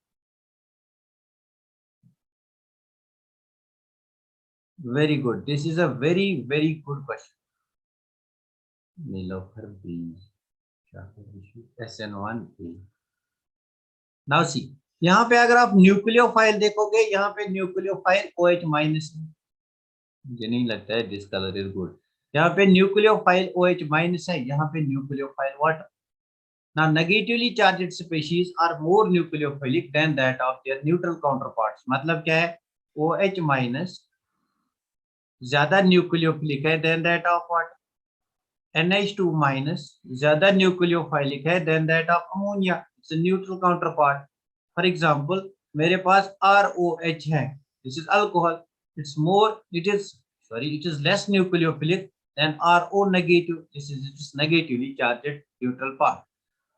Speaker 1: Very good, this is a very very good question. Nilofar B, SN1 A. Now C, यहाँ पे अगर आप न्यूक्लियोफाइल देखोगे, यहाँ पे न्यूक्लियोफाइल OH माइनस है। मुझे नहीं लगता है दिस कलर इज गुड। यहाँ पे न्यूक्लियोफाइल OH माइनस है, यहाँ पे nucleophile water. Now negatively charged species are more nucleophilic than that of their neutral counterparts। मतलब क्या है? OH माइनस ज्यादा न्यूक्लियोफिलिक है than that of what? NH2 minus ज्यादा न्यूक्लियोफाइलिक है than that of ammonia। It's a neutral counterpart। For example, मेरे पास ROH है, this is alcohol। It is less nucleophilic than RO negative। This is negatively charged neutral part।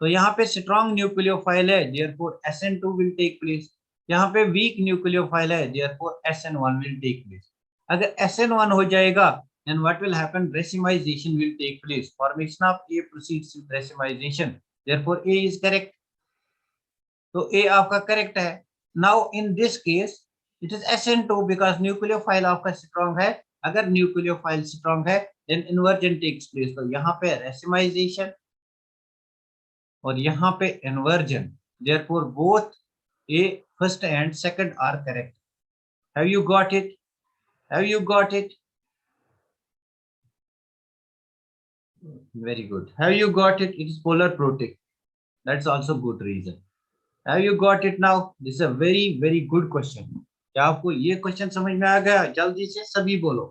Speaker 1: तो यहाँ पे स्ट्रॉन्ग न्यूक्लियोफाइल है, therefore SN2 will take place। यहाँ पे वीक न्यूक्लियोफाइल है, therefore SN1 will take place। अगर SN1 हो जाएगा then what will happen? Racemization will take place। Formation of A proceeds with racemization, therefore A is correct। तो A आपका करेक्ट है। Now in this case it is SN2 because nucleophile आपका स्ट्रॉन्ग है। अगर न्यूक्लियोफाइल स्ट्रॉन्ग है then inversion takes place। तो यहाँ पे racemization और यहाँ पे inversion, therefore both A first and second are correct। Have you got it? Have you got it? Very good। Have you got it? It is polar protic। That's also good reason। Have you got it now? This is a very very good question। क्या आपको ये क्वेश्चन समझ में आ गया? जल्दी से सभी बोलो,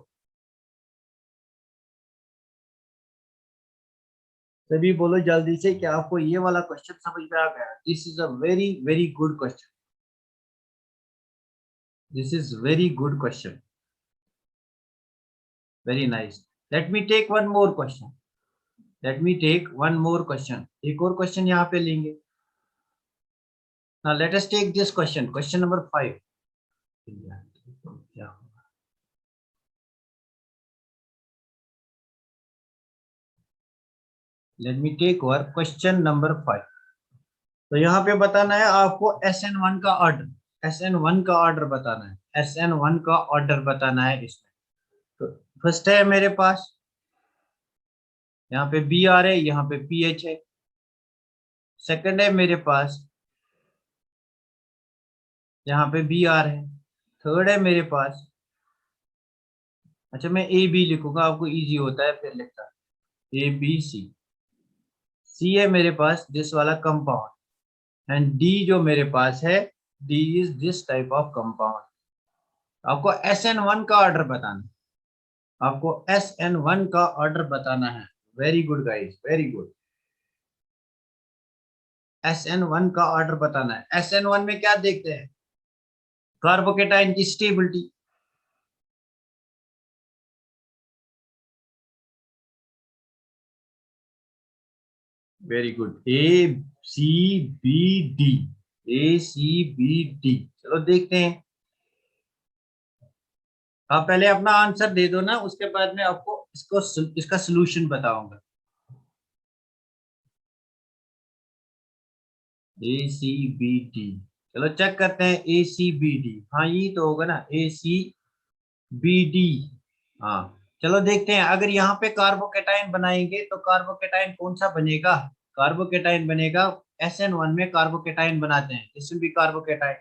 Speaker 1: सभी बोलो जल्दी से, क्या आपको ये वाला क्वेश्चन समझ में आ गया? This is a very very good question. This is very good question. Very nice. Let me take one more question. Let me take one more question. एक और क्वेश्चन यहाँ पे लेंगे। Now let us take this question, question number 5। Let me take our question number 5। तो यहाँ पे बताना है आपको SN1 का ऑर्डर, SN1 का ऑर्डर बताना है, SN1 का ऑर्डर बताना है इसमें। तो फर्स्ट है मेरे पास, यहाँ पे Br है, यहाँ पे PH है। सेकंड है मेरे पास, यहाँ पे Br है। थर्ड है मेरे पास, अच्छा मैं AB लिखूंगा, आपको इजी होता है फिर लिखता, ABC। सी है मेरे पास दिस वाला कंपाउंड, एंड डी जो मेरे पास है, D is this type of compound. आपको SN1 का ऑर्डर बताना है, आपको SN1 का ऑर्डर बताना है। Very good guys, very good. SN1 का ऑर्डर बताना है। SN1 में क्या देखते हैं? कार्बोकेटाइन की stability. Very good, ACBD, ACBD। चलो देखते हैं। आप पहले अपना आंसर दे दो ना, उसके बाद में आपको इसका सोल्यूशन बताऊंगा। ACBD, चलो चेक करते हैं। ACBD, हाँ यही तो होगा ना, ACBD। हाँ चलो देखते हैं। अगर यहाँ पे कार्बोकेटाइन बनाएंगे तो कार्बोकेटाइन कौन सा बनेगा? कार्बोकेटाइन बनेगा, SN1 में कार्बोकेटाइन बनाते हैं, दिस विल बी कार्बोकेटाइन।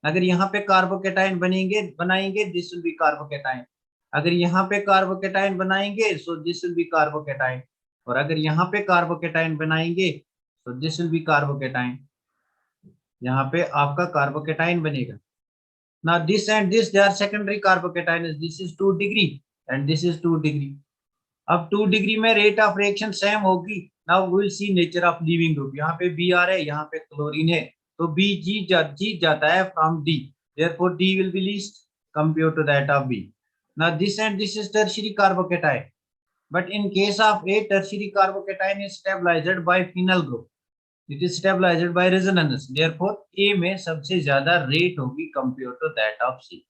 Speaker 1: अगर यहाँ पे कार्बोकेटाइन बनेंगे बनाएंगे, दिस विल बी कार्बोकेटाइन। अगर यहाँ पे कार्बोकेटाइन बनाएंगे, so this will B carbocation. और अगर यहाँ पे कार्बोकेटाइन बनाएंगे, तो दिस विल बी कार्बोकेटाइन। यहाँ पे आपका कार्बोकेटाइन बनेगा। Now this and this, they are secondary carbocations. This is 2 degree and this is 2 degree. अब 2 डिग्री में रेट ऑफ रिएक्शन सेम होगी। Now we will see nature of leaving group. यहाँ पे Br है, यहाँ पे क्लोरीन है, तो B जीत जाता है from D। therefore D will be least compared to that of B. Now this and this is tertiary carbocation, but in case of A, tertiary carbocation is stabilized by phenyl group. It is stabilized by resonance. Therefore A में सबसे ज्यादा रेट होगी compared to that of C.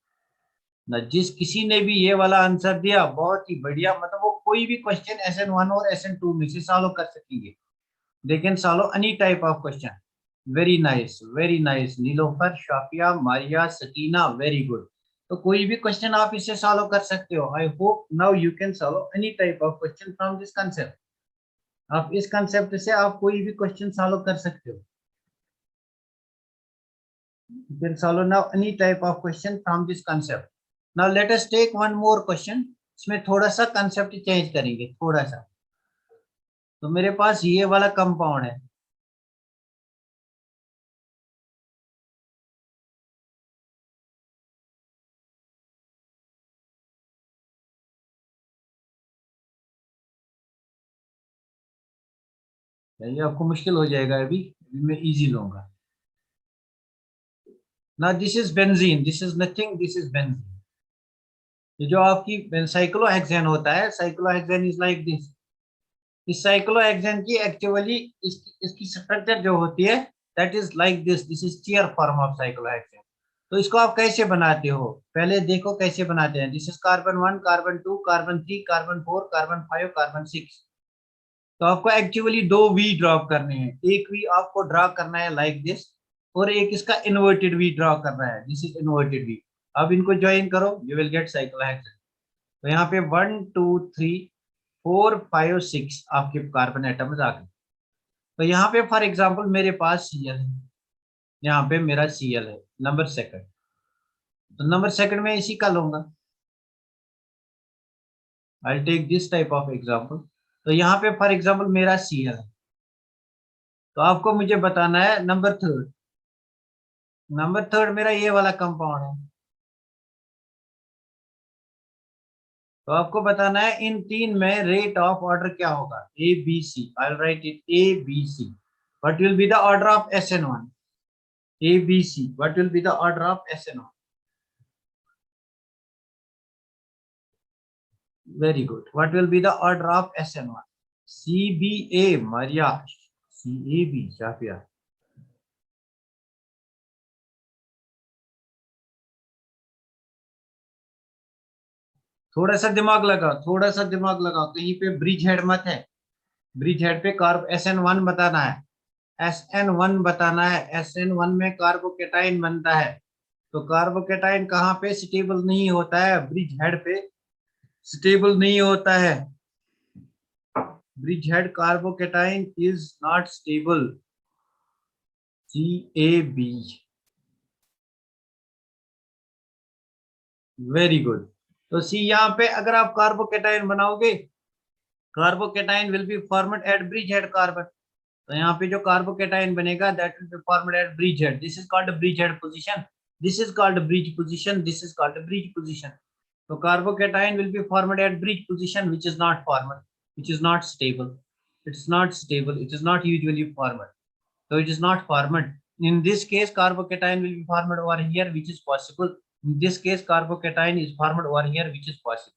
Speaker 1: ना जिस किसी ने भी ये वाला आंसर दिया, बहुत ही बढ़िया। मतलब वो कोई भी क्वेश्चन SN1 और SN2 में से सॉल्व कर सकेंगे। They can solve any type of question. Very nice, very nice. Nilofar, Shafia, Maria, Sakina, very good. तो कोई भी क्वेश्चन आप इससे सॉल्व कर सकते हो। I hope now you can solve any type of question from this concept. आप इस कंसेप्ट से आप कोई भी क्वेश्चन सॉल्व कर सकते हो। You can solve now any type of question from this concept. Now let us take one more question. इसमें थोड़ा सा कंसेप्ट चेंज करेंगे, थोड़ा सा। तो मेरे पास ये वाला कंपाउंड है, ये आपको मुश्किल हो जाएगा। अभी मैं इजी लूंगा ना। This is benzene, this is nothing, this is benzene. ये जो आपकी साइक्लोहेक्सेन होता है, साइक्लोहेक्सेन इज लाइक दिस। इस साइक्लोहेक्सेन की एक्चुअली इसकी स्ट्रक्चर जो होती है, that is like this is chair form of cyclohexane. तो इसको आप कैसे बनाते हो, पहले देखो कैसे बनाते हैं। This is carbon 1, carbon 2, carbon 3, carbon 4, carbon 5, carbon 6। तो आपको एक्चुअली 2 V ड्रॉ करने हैं। एक V आपको ड्रॉ करना है लाइक दिस, और एक इसका इन्वर्टेड V ड्रॉ करना है, दिस इज इन्वर्टेड V। अब इनको ज्वाइन करो, यू विल गेट साइक्लोहेक्सेन। तो यहाँ पे 1 2 3 4 5 6 आपके कार्बन एटम्स आ गए। तो यहाँ पे फॉर एग्जांपल मेरे पास Cl है, यहाँ पे मेरा Cl है नंबर सेकंड। तो नंबर सेकंड में इसी का लूंगा। I take this type of example. तो यहाँ पे फॉर एग्जांपल मेरा Cl है। तो आपको मुझे बताना है नंबर थर्ड। नंबर थर्ड मेरा ये वाला कंपाउंड है। तो आपको बताना है इन तीन में रेट ऑफ ऑर्डर क्या होगा। ABC, I right it ABC। What will be the order of SN1? ABC, what will be the order of SN1? Very good. What will be the order of SN1? CBA, Maria. CAB, Shafia. थोड़ा सा दिमाग लगाओ, थोड़ा सा दिमाग लगाओ। कहीं पे ब्रिज हेड मत है। ब्रिज हेड पे कार्ब SN1 बताना है, SN1 बताना है। SN1 में कार्बोकेटाइन बनता है। तो कार्बोकेटाइन कहाँ पे स्टेबल नहीं होता है? ब्रिज हेड पे स्टेबल नहीं होता है। Bridge head carbocation is not stable. CAB, very good. तो सी यहाँ पे अगर आप कार्बोकेटाइन बनाओगे, carbocation will be formed at bridge head carbon. तो यहाँ पे जो कार्बोकेटाइन बनेगा, that will be formed at bridge head. This is called bridge head position, this is called bridge position, this is called bridge position. तो carbocation will be formed at bridge position, which is not formed, which is not stable, it's not stable, it is not usually formed। so it is not formed. In this case carbocation will be formed over here, which is possible. In this case carbocation is formed over here, which is possible.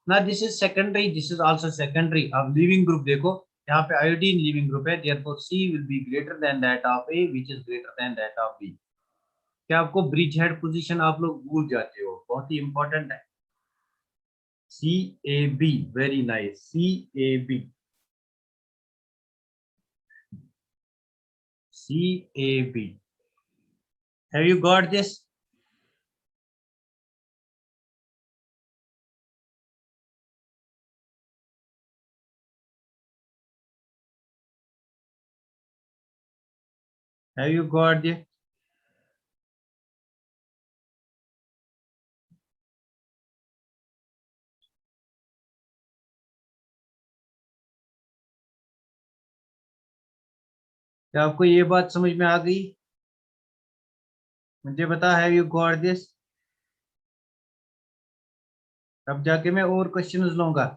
Speaker 1: Now this is secondary, this is also secondary. अब leaving group देखो, यहाँ पे iodine leaving group है, therefore C will be greater than that of A, which is greater than that of B. क्या आपको ब्रिज हेड पोजीशन आप लोग भूल जाते हो, बहुत ही इंपॉर्टेंट है. CAB, very nice. CAB, CAB. Have you got this? Have you got this? क्या आपको ये बात समझ में आ गई? मुझे बता, हैव यू गॉट दिस? अब जाके मैं और क्वेश्चंस लूंगा.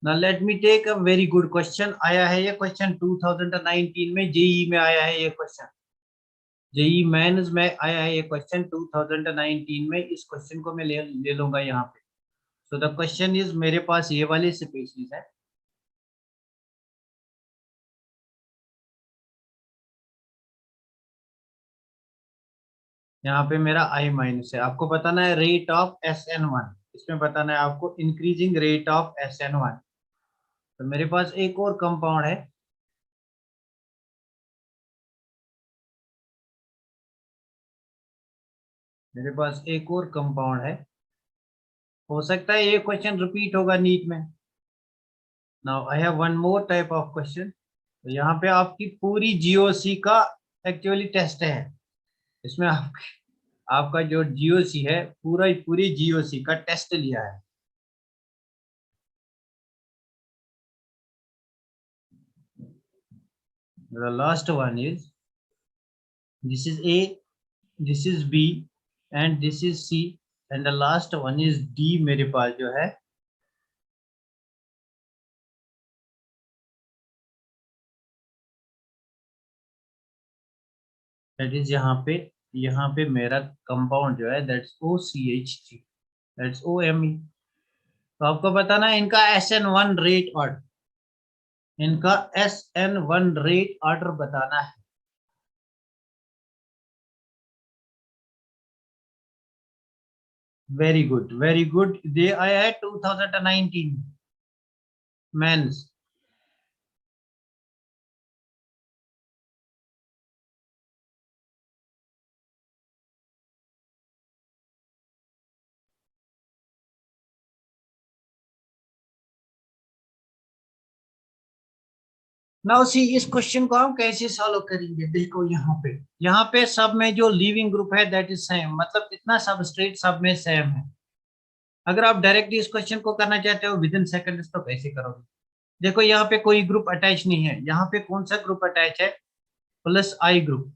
Speaker 1: Now let me take a very good question. आया है ये क्वेश्चन 2019 में, जेई में आया है ये क्वेश्चन. जेई मेंस में आया है ये क्वेश्चन 2019 में. इस क्वेश्चन को मैं ले लूंगा यहाँ पे. सो द क्वेश्चन इज, मेरे पास ये वाले स्पीशीज है. यहाँ पे मेरा I माइनस है. आपको बताना है रेट ऑफ SN1. इसमें बताना है आपको इंक्रीजिंग रेट ऑफ SN1. तो मेरे पास एक और कंपाउंड है. मेरे पास एक और कंपाउंड है. हो सकता है ये क्वेश्चन रिपीट होगा नीट में. Now I have one more type of question. तो यहाँ पे आपकी पूरी जीओसी का एक्चुअली टेस्ट है. इसमें आपका जो जीओसी है, पूरी जीओसी का टेस्ट लिया है. The last one is, this is A, this is B, and this is C, and the last one is D. मेरे पास जो है that is यहाँ पे मेरा कंपाउंड जो है that's OCH3, that's OMe. तो आपको बताना है इनका SN1 रेट ऑर्डर. इनका SN1 रेट ऑर्डर बताना है. Very good, very good. दे आया है 2019 मेंस. नाउ सी, इस क्वेश्चन को हम कैसे सॉल्व करेंगे. देखो यहाँ पे सब में जो लिविंग ग्रुप है दैट इज सेम, मतलब इतना सबस्ट्रेट सब में सेम है. अगर आप डायरेक्टली इस क्वेश्चन को करना चाहते हो विद इन सेकंड्स, तो कैसे करोगे. देखो यहाँ पे कोई ग्रुप अटैच नहीं है. यहाँ पे कौन सा ग्रुप अटैच है? Plus I group,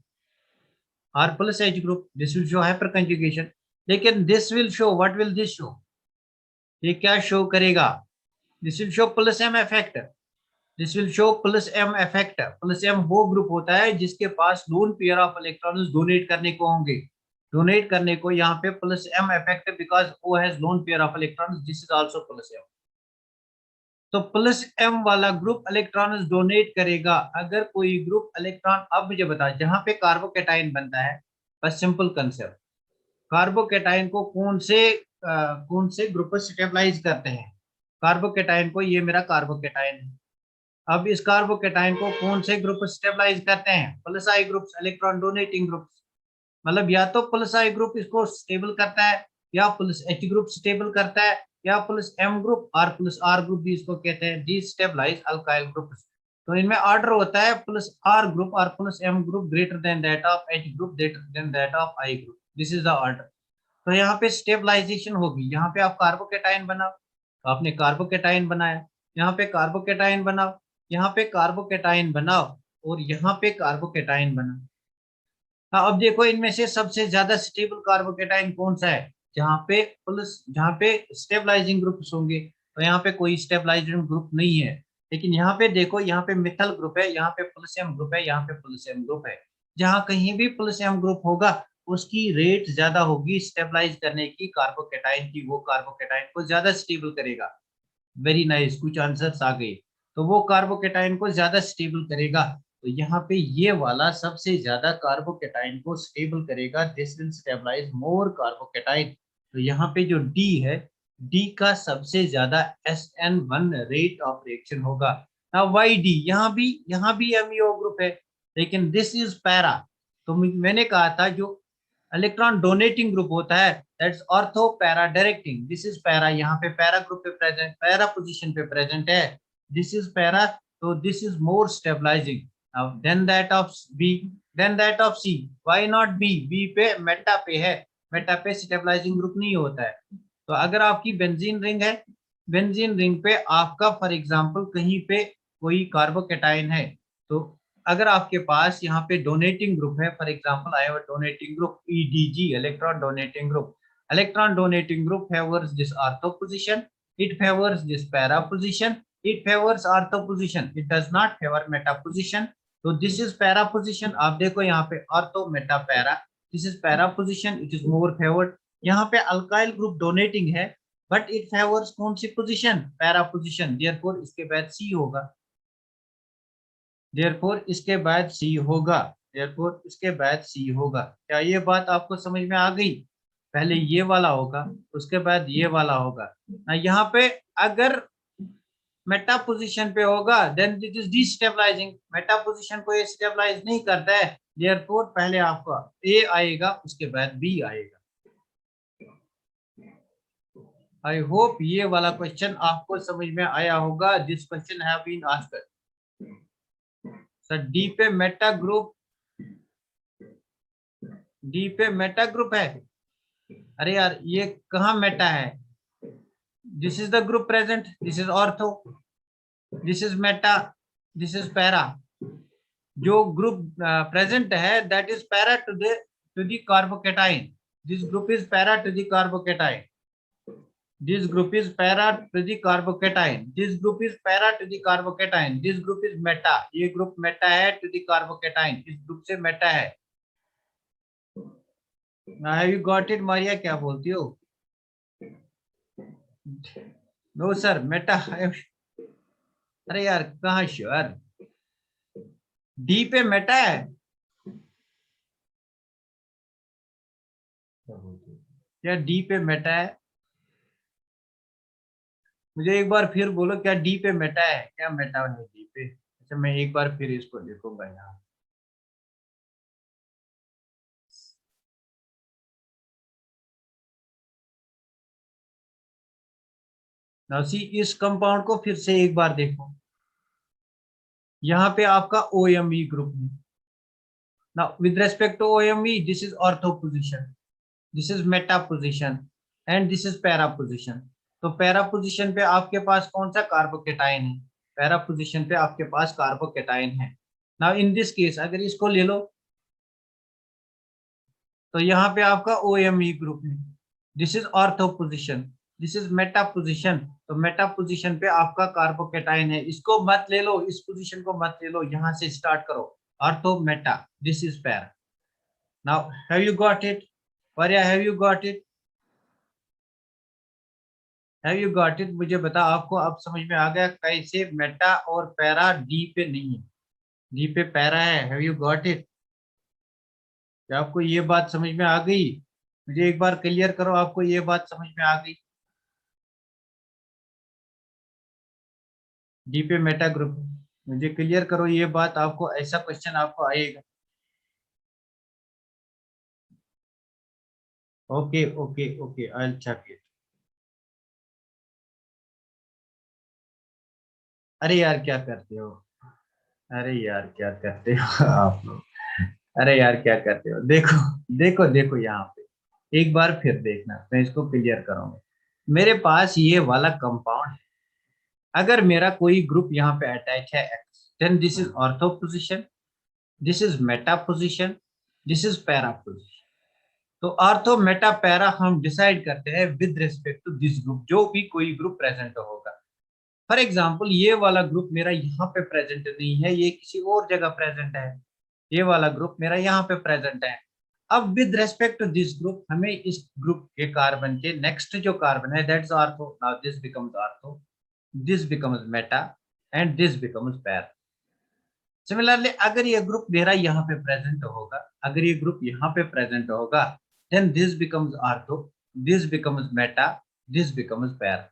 Speaker 1: R plus H group. This will show hyperconjugation. लेकिन this will show, what will this show? ये क्या शो करेगा? This will show plus M effect. This will show plus M effect. Plus M वो ग्रुप होता है जिसके पास lone pair of electrons donate करने को होंगे. डोनेट करने को यहाँ पे plus M effect, because O has loan pair of electrons, this is also plus M. तो प्लस एम वाला ग्रुप इलेक्ट्रॉन्स डोनेट करेगा. अगर कोई ग्रुप इलेक्ट्रॉन, अब मुझे बता, जहां पे कार्बोकेटाइन बनता है, बस सिंपल कंसेप्ट, कार्बोकेटाइन को कौन से ग्रुप स्टेबलाइज करते हैं? कार्बोकेटाइन को, ये मेरा कार्बोकेटाइन है. अब इस कार्बोकेटाइन को कौन से ग्रुप स्टेबलाइज करते हैं? प्लस आई ग्रुप्स, इलेक्ट्रॉन डोनेटिंग ग्रुप्स. मतलब या तो प्लस आई ग्रुप इसको स्टेबल करता है, या प्लस एच ग्रुप स्टेबल करता है, या प्लस एम ग्रुप और प्लस आर ग्रुप भी इसको कहते हैं, डिस्टेबलाइज अल्काइल ग्रुप्स. तो इनमें ऑर्डर होता है प्लस आर ग्रुप और plus M group greater than that of H group greater than that of I group. This is the order. तो यहाँ पे स्टेबलाइजेशन होगी. यहाँ पे आप कार्बोकेटाइन बनाओ, तो आपने कार्बोकेटाइन बनाया. यहाँ पे कार्बोकेटाइन बनाओ, यहाँ पे कार्बोकेटाइन बनाओ, और यहाँ पे कार्बोकेटाइन बनाओ. हाँ, अब देखो इनमें से सबसे ज्यादा स्टेबल कार्बोकेटाइन कौन सा है? जहाँ पे स्टेबलाइजिंग ग्रुप्स होंगे, तो यहाँ पे कोई स्टेबलाइजिंग ग्रुप नहीं है। लेकिन यहाँ पे देखो, यहाँ पे मिथल ग्रुप है, यहाँ पे पोटेशियम ग्रुप है, यहाँ पे पोटेशियम ग्रुप है। जहाँ कहीं भी पोटेशियम ग्रुप होगा उसकी रेट ज्यादा होगी स्टेबलाइज करने की कार्बोकेटाइन की, वो कार्बोकेटाइन को ज्यादा स्टेबल करेगा। वेरी नाइस, कुछ आंसर्स आ गए। तो वो कार्बोकेटाइन को ज्यादा स्टेबल करेगा। तो यहाँ पे ये वाला सबसे ज्यादा कार्बोकेटाइन को स्टेबल करेगा, this will stabilise more carbocation. तो यहाँ पे जो डी है, डी का सबसे ज्यादा SN1 रेट ऑफ रिएक्शन होगा। ना वाई डी, यहाँ भी एमईओ ग्रुप है, लेकिन दिस इज पैरा। तो मैंने कहा था जो इलेक्ट्रॉन डोनेटिंग ग्रुप होता है, that's ortho para directing, this is para. यहाँ पे पैरा ग्रुप पे प्रेजेंट, पैरा पोजीशन पे प्रेजेंट है, दिस इज पैरा। तो this is more stabilising than that of B, then that of C. Why not B? B पे मेटा पे है, मेटा पे स्टेबलाइजिंग ग्रुप नहीं होता है। तो अगर आपकी बेंजीन रिंग है, बेंजीन रिंग पे आपका फॉर एग्जांपल कहीं पे कोई कार्बोकेटाइन है, तो अगर आपके पास यहाँ पे डोनेटिंग ग्रुप है, for example I have donating group EDG, electron donating group, electron donating group favours this ortho position, it favors this para position, it favors ortho position, it does not favor meta position. तो this is para position, आप देखो यहाँ पे ortho meta para, this is para position, it is more favored। यहाँ पे अल्काइल ग्रुप डोनेटिंग है, बट इट फेवर्स कौन सी पोजीशन? पैरा पोजीशन, देयरफॉर इसके बाद सी होगा, देयरफॉर इसके बाद सी होगा, देयरफॉर इसके बाद सी होगा। क्या ये बात आपको समझ में आ गई? पहले ये वाला होगा, उसके बाद ये वाला होगा ना। यहाँ पे अगर मेटा पोजीशन पे होगा then it is destabilising, meta position को ये स्टेबलाइज नहीं करता है, देयरफॉर पहले आपका ए आएगा, उसके बाद बी आएगा। आई होप ये वाला क्वेश्चन आपको समझ में आया होगा। This question have been asked. Sir D पे मेटा ग्रुप, डी पे मेटा ग्रुप है। अरे यार ये कहाँ मेटा है? This is the group present, this is ortho, this is meta, this is para. जो ग्रुप प्रेजेंट है that is para to the carbocation, this group is para to the carbocation, this group is para to the carbocation, this group is para to the carbocation, this group is meta, ये ग्रुप मेटा है to the carbocation, इस ग्रुप से मेटा है। have you got it Maria? क्या बोलती हो? No sir meta. अरे यार कहाँ श्योर? डी पे मेटा है क्या? डी पे मेटा है? मुझे एक बार फिर बोलो, क्या डी पे मेटा है? क्या मेटा है डी पे? अच्छा मैं एक बार फिर इसको देखूंगा यहाँ। नाउ सी, इस कंपाउंड को फिर से एक बार देखो। यहाँ पे आपका OMe ग्रुप है। Now with respect to OMe, this is ortho position, this is meta position and this is para position. तो पैरा पोजीशन पे आपके पास कौन सा कार्बोकेटाइन है? पैरा पोजीशन पे आपके पास कार्बोकेटाइन है। नाउ इन दिस केस अगर इसको ले लो, तो यहाँ पे आपका OMe ग्रुप है, this is ortho position, this is meta position. तो मेटा पोजीशन पे आपका कार्बोकेटाइन है, इसको मत ले लो, इस पोजीशन को मत ले लो, यहाँ से स्टार्ट करो, ortho Meta, this is para. Now have you got it? Varya, have you got it? Have you got it? मुझे बता, आपको अब समझ में आ गया कैसे मेटा और पैरा डी पे नहीं है, डी पे पैरा है। Have you got it? क्या आपको ये बात समझ में आ गई? मुझे एक बार क्लियर करो, आपको ये बात समझ में आ गई? डी पे मेटा ग्रुप, मुझे क्लियर करो ये बात, आपको ऐसा क्वेश्चन आपको आएगा। Okay okay okay, I will check it. अरे यार क्या करते हो? अरे यार क्या करते हो आप लोग? अरे यार क्या करते हो? देखो देखो देखो, यहाँ पे एक बार फिर देखना, मैं इसको क्लियर करूंगा। मेरे पास ये वाला कंपाउंड है, अगर मेरा कोई ग्रुप यहाँ पे अटैच है X, then this is ortho position, this is meta position, this is para position. तो आर्थो मेटा पैरा हम डिसाइड करते हैं with respect to this group, जो भी कोई ग्रुप प्रेजेंट होगा। फॉर एग्जाम्पल ये वाला ग्रुप मेरा यहाँ पे प्रेजेंट नहीं है, ये किसी और जगह प्रेजेंट है। ये वाला ग्रुप मेरा यहाँ पे प्रेजेंट है। अब with respect to this group हमें इस ग्रुप के कार्बन के नेक्स्ट जो कार्बन है that's ortho, now this becomes ortho, this becomes Meta and this becomes para. Similarly अगर ये ग्रुप मेरा यहाँ पे प्रेजेंट होगा, अगर ये ग्रुप यहाँ पे प्रेजेंट होगा, then this becomes ortho, this becomes meta, this becomes para.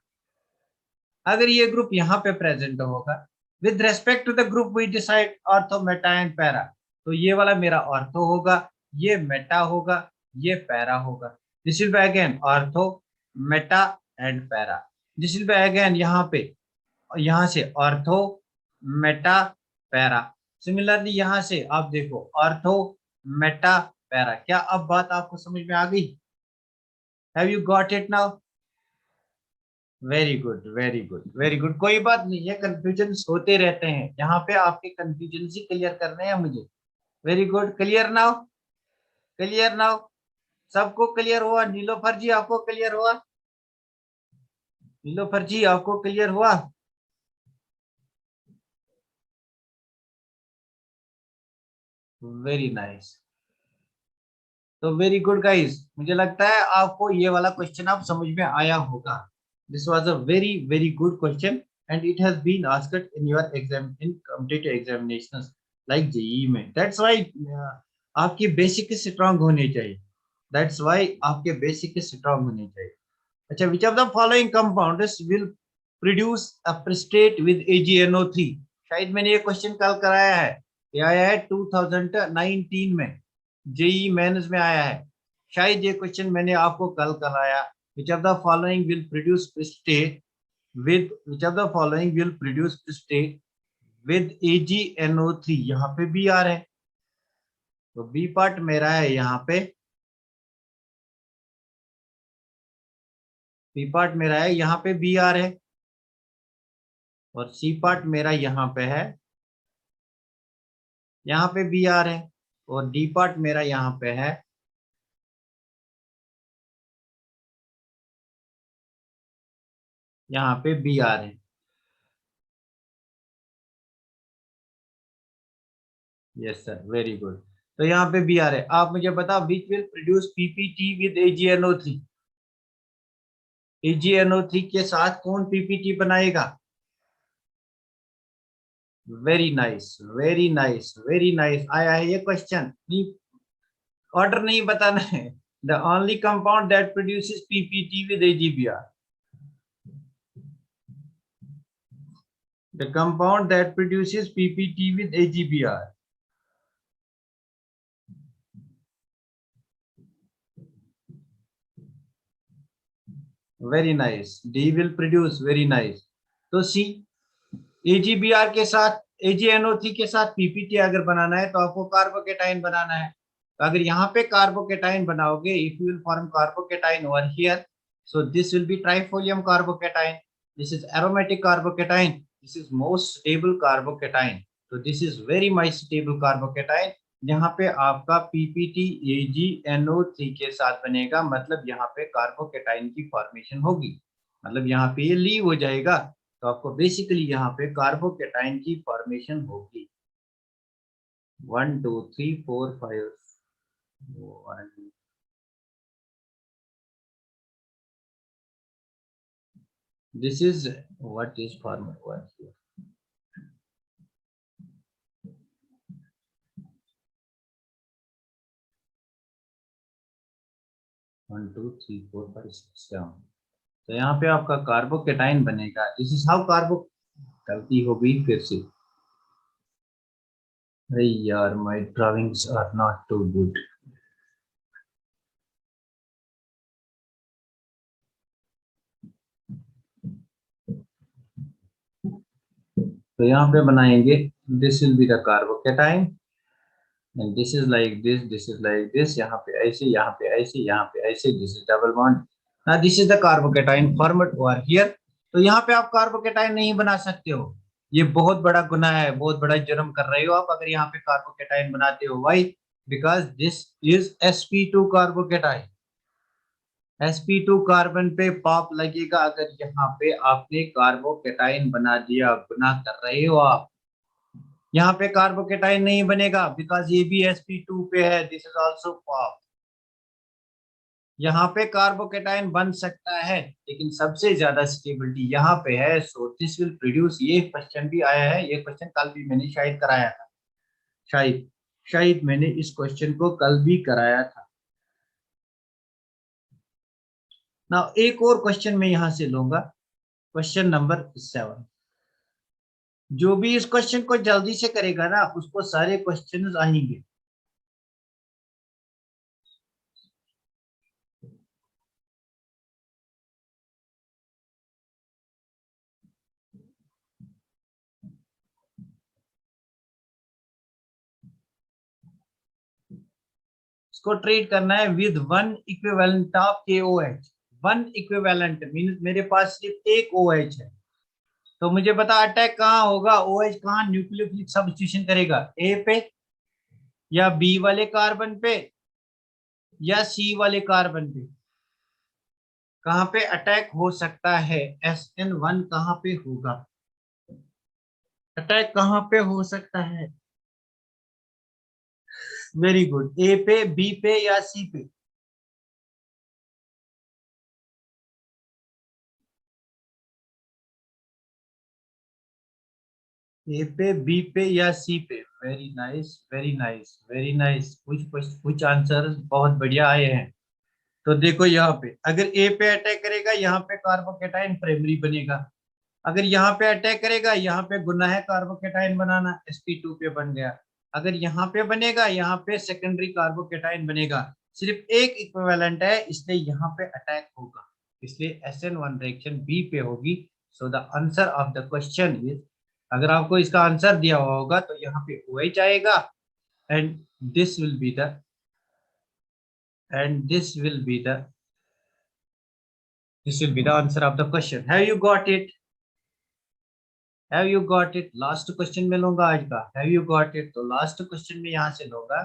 Speaker 1: अगर ये ग्रुप यहाँ पे प्रेजेंट होगा, with respect to the group we decide ortho meta and para, तो ये वाला मेरा ऑर्थो होगा, ये मेटा होगा, ये पैरा होगा। This will be again ortho meta and para. This will be again यहाँ पे, यहाँ से ऑर्थो मेटा पैरा। सिमिलरली यहाँ से आप देखो ऑर्थो मेटा पैरा। क्या अब बात आपको समझ में आ गई? Have you got it now? Very good, very good, very good. कोई बात नहीं है, कंफ्यूजन होते रहते हैं, यहाँ पे आपके कंफ्यूजन ही क्लियर करने हैं मुझे। Very good, clear now, clear now, सबको क्लियर हुआ? नीलोफर जी आपको क्लियर हुआ? नीलोफर जी आपको क्लियर हुआ? Very nice. तो वेरी गुड गाइस, मुझे लगता है आपको ये वाला क्वेश्चन आप समझ में आया होगा। This was a very very good question and it has been asked in your exam, in competitive examinations like JEE में। दैट्स व्हाई आपकी बेसिक स्ट्रांग होने चाहिए, दैट्स व्हाई आपके बेसिक स्ट्रांग होने चाहिए। अच्छा, which of the following compounds will produce a precipitate with AgNO3? शायद मैंने ये क्वेश्चन कल कराया है, ये आया है 2019 में, जेई मेंस में आया है। शायद ये क्वेश्चन मैंने आपको कल कराया। विच of the following will produce precipitate with, which of the following will produce precipitate with AgNO3? यहाँ पे बी आर है, तो बी पार्ट मेरा है यहाँ पे, बी पार्ट मेरा है यहाँ पे, बी आर है, और सी पार्ट मेरा यहाँ पे है, यहाँ पे बी आर है, और डी पार्ट मेरा यहाँ पे है, यहाँ पे बी आर है। Yes sir, very good. तो यहाँ पे बी आर है। आप मुझे बताओ which will produce PPT with AgNO3? AgNO3 के साथ कौन पीपीटी बनाएगा? Very nice, very nice, very nice. आया है ये क्वेश्चन, नहीं ऑर्डर नहीं बताना है। The only compound that produces PPT with AgBr, the compound that produces PPT with AgBr. Very nice. D will produce, very nice. तो C, AgBr के साथ, AgNO3 के साथ PPT अगर बनाना है तो आपको कार्बोकेटाइन बनाना है। तो अगर यहाँ पे कार्बोकेटाइन बनाओगे, if you will form carbocation over here, so this will be trifolium carbocation, this is aromatic carbocation, this is most stable carbocation, तो this is very much stable carbocation. यहाँ पे आपका पीपीटी AgNO3 के साथ बनेगा, मतलब यहाँ पे कार्बोकेटाइन की फॉर्मेशन होगी, मतलब यहाँ पे ये लीव हो जाएगा, तो आपको बेसिकली यहाँ पे कार्बोकेटाइन की फॉर्मेशन होगी। 1 2 3 4 5 this is what is formula 1 2 3 4 5 6 7। तो यहाँ पे आपका कार्बोकेटाइन बनेगा। दिस इज हाउ कार्बो, गलती हो गई फिर से। अरे यार, my drawings are not too good. तो यहाँ पे बनाएंगे, this will be the carbocation and this is like this, this is like this, यहाँ पे ऐसे, यहाँ पे ऐसे, यहाँ पे ऐसे, this is double bond. now this is the carbocation formed over here। तो यहाँ पे आप कार्बोकेटाइन नहीं बना सकते हो, ये बहुत बड़ा गुनाह है, बहुत बड़ा जुर्म कर रहे हो आप अगर यहाँ पे कार्बोकेटाइन बनाते हो। Why? Because this is sp2 carbocation. sp2 carbon पे पॉप लगेगा अगर यहाँ पे आपने कार्बोकेटाइन बना दिया, गुना कर रहे हो आप। यहाँ पे कार्बोकेटाइन नहीं बनेगा बिकॉज ये भी sp2 पे है, दिस इज आल्सो पॉप। यहाँ पे कार्बोकेटाइन बन सकता है लेकिन सबसे ज्यादा स्टेबिलिटी यहाँ पे है, सो दिस विल प्रोड्यूस। ये क्वेश्चन भी आया है, ये क्वेश्चन कल भी मैंने शायद कराया था, शायद शायद मैंने इस क्वेश्चन को कल भी कराया था ना। एक और क्वेश्चन मैं यहां से लूंगा, क्वेश्चन नंबर 7। जो भी इस क्वेश्चन को जल्दी से करेगा ना उसको सारे क्वेश्चन आएंगे। इसको ट्रीट करना है with one equivalent of KOH। One equivalent mean मेरे पास सिर्फ एक OH है, तो मुझे बता अटैक कहाँ होगा, OH कहाँ न्यूक्लियोफिलिक सब्स्टिट्यूशन करेगा, A पे या B वाले कार्बन पे या C वाले कार्बन पे। कहाँ पे अटैक हो सकता है, SN1 कहाँ पे होगा, अटैक कहाँ पे हो सकता है। वेरी गुड, A पे, B पे या C पे। ए पे, बी पे या सी पे। Very nice, very nice, very nice. कुछ आंसर बहुत बढ़िया आए हैं। तो देखो यहाँ पे अगर ए पे अटैक करेगा यहाँ पे कार्बोकेटाइन प्राइमरी बनेगा, अगर यहाँ पे अटैक करेगा यहाँ पे गुना है कार्बोकेटाइन बनाना, sp2 पे बन गया। अगर यहाँ पे बनेगा यहाँ पे सेकेंडरी कार्बोकेटाइन बनेगा। सिर्फ एक इक्विवेलेंट है इसलिए यहाँ पे अटैक होगा, इसलिए SN1 रिएक्शन बी पे होगी। So the answer of the question is, अगर आपको इसका आंसर दिया हुआ होगा तो यहाँ पे OH आएगा and this will be the and this will be the answer of the question. Have you got it? Have you got it? Last question में लूंगा आज का। Have you got it? तो लास्ट क्वेश्चन में यहाँ से लूंगा,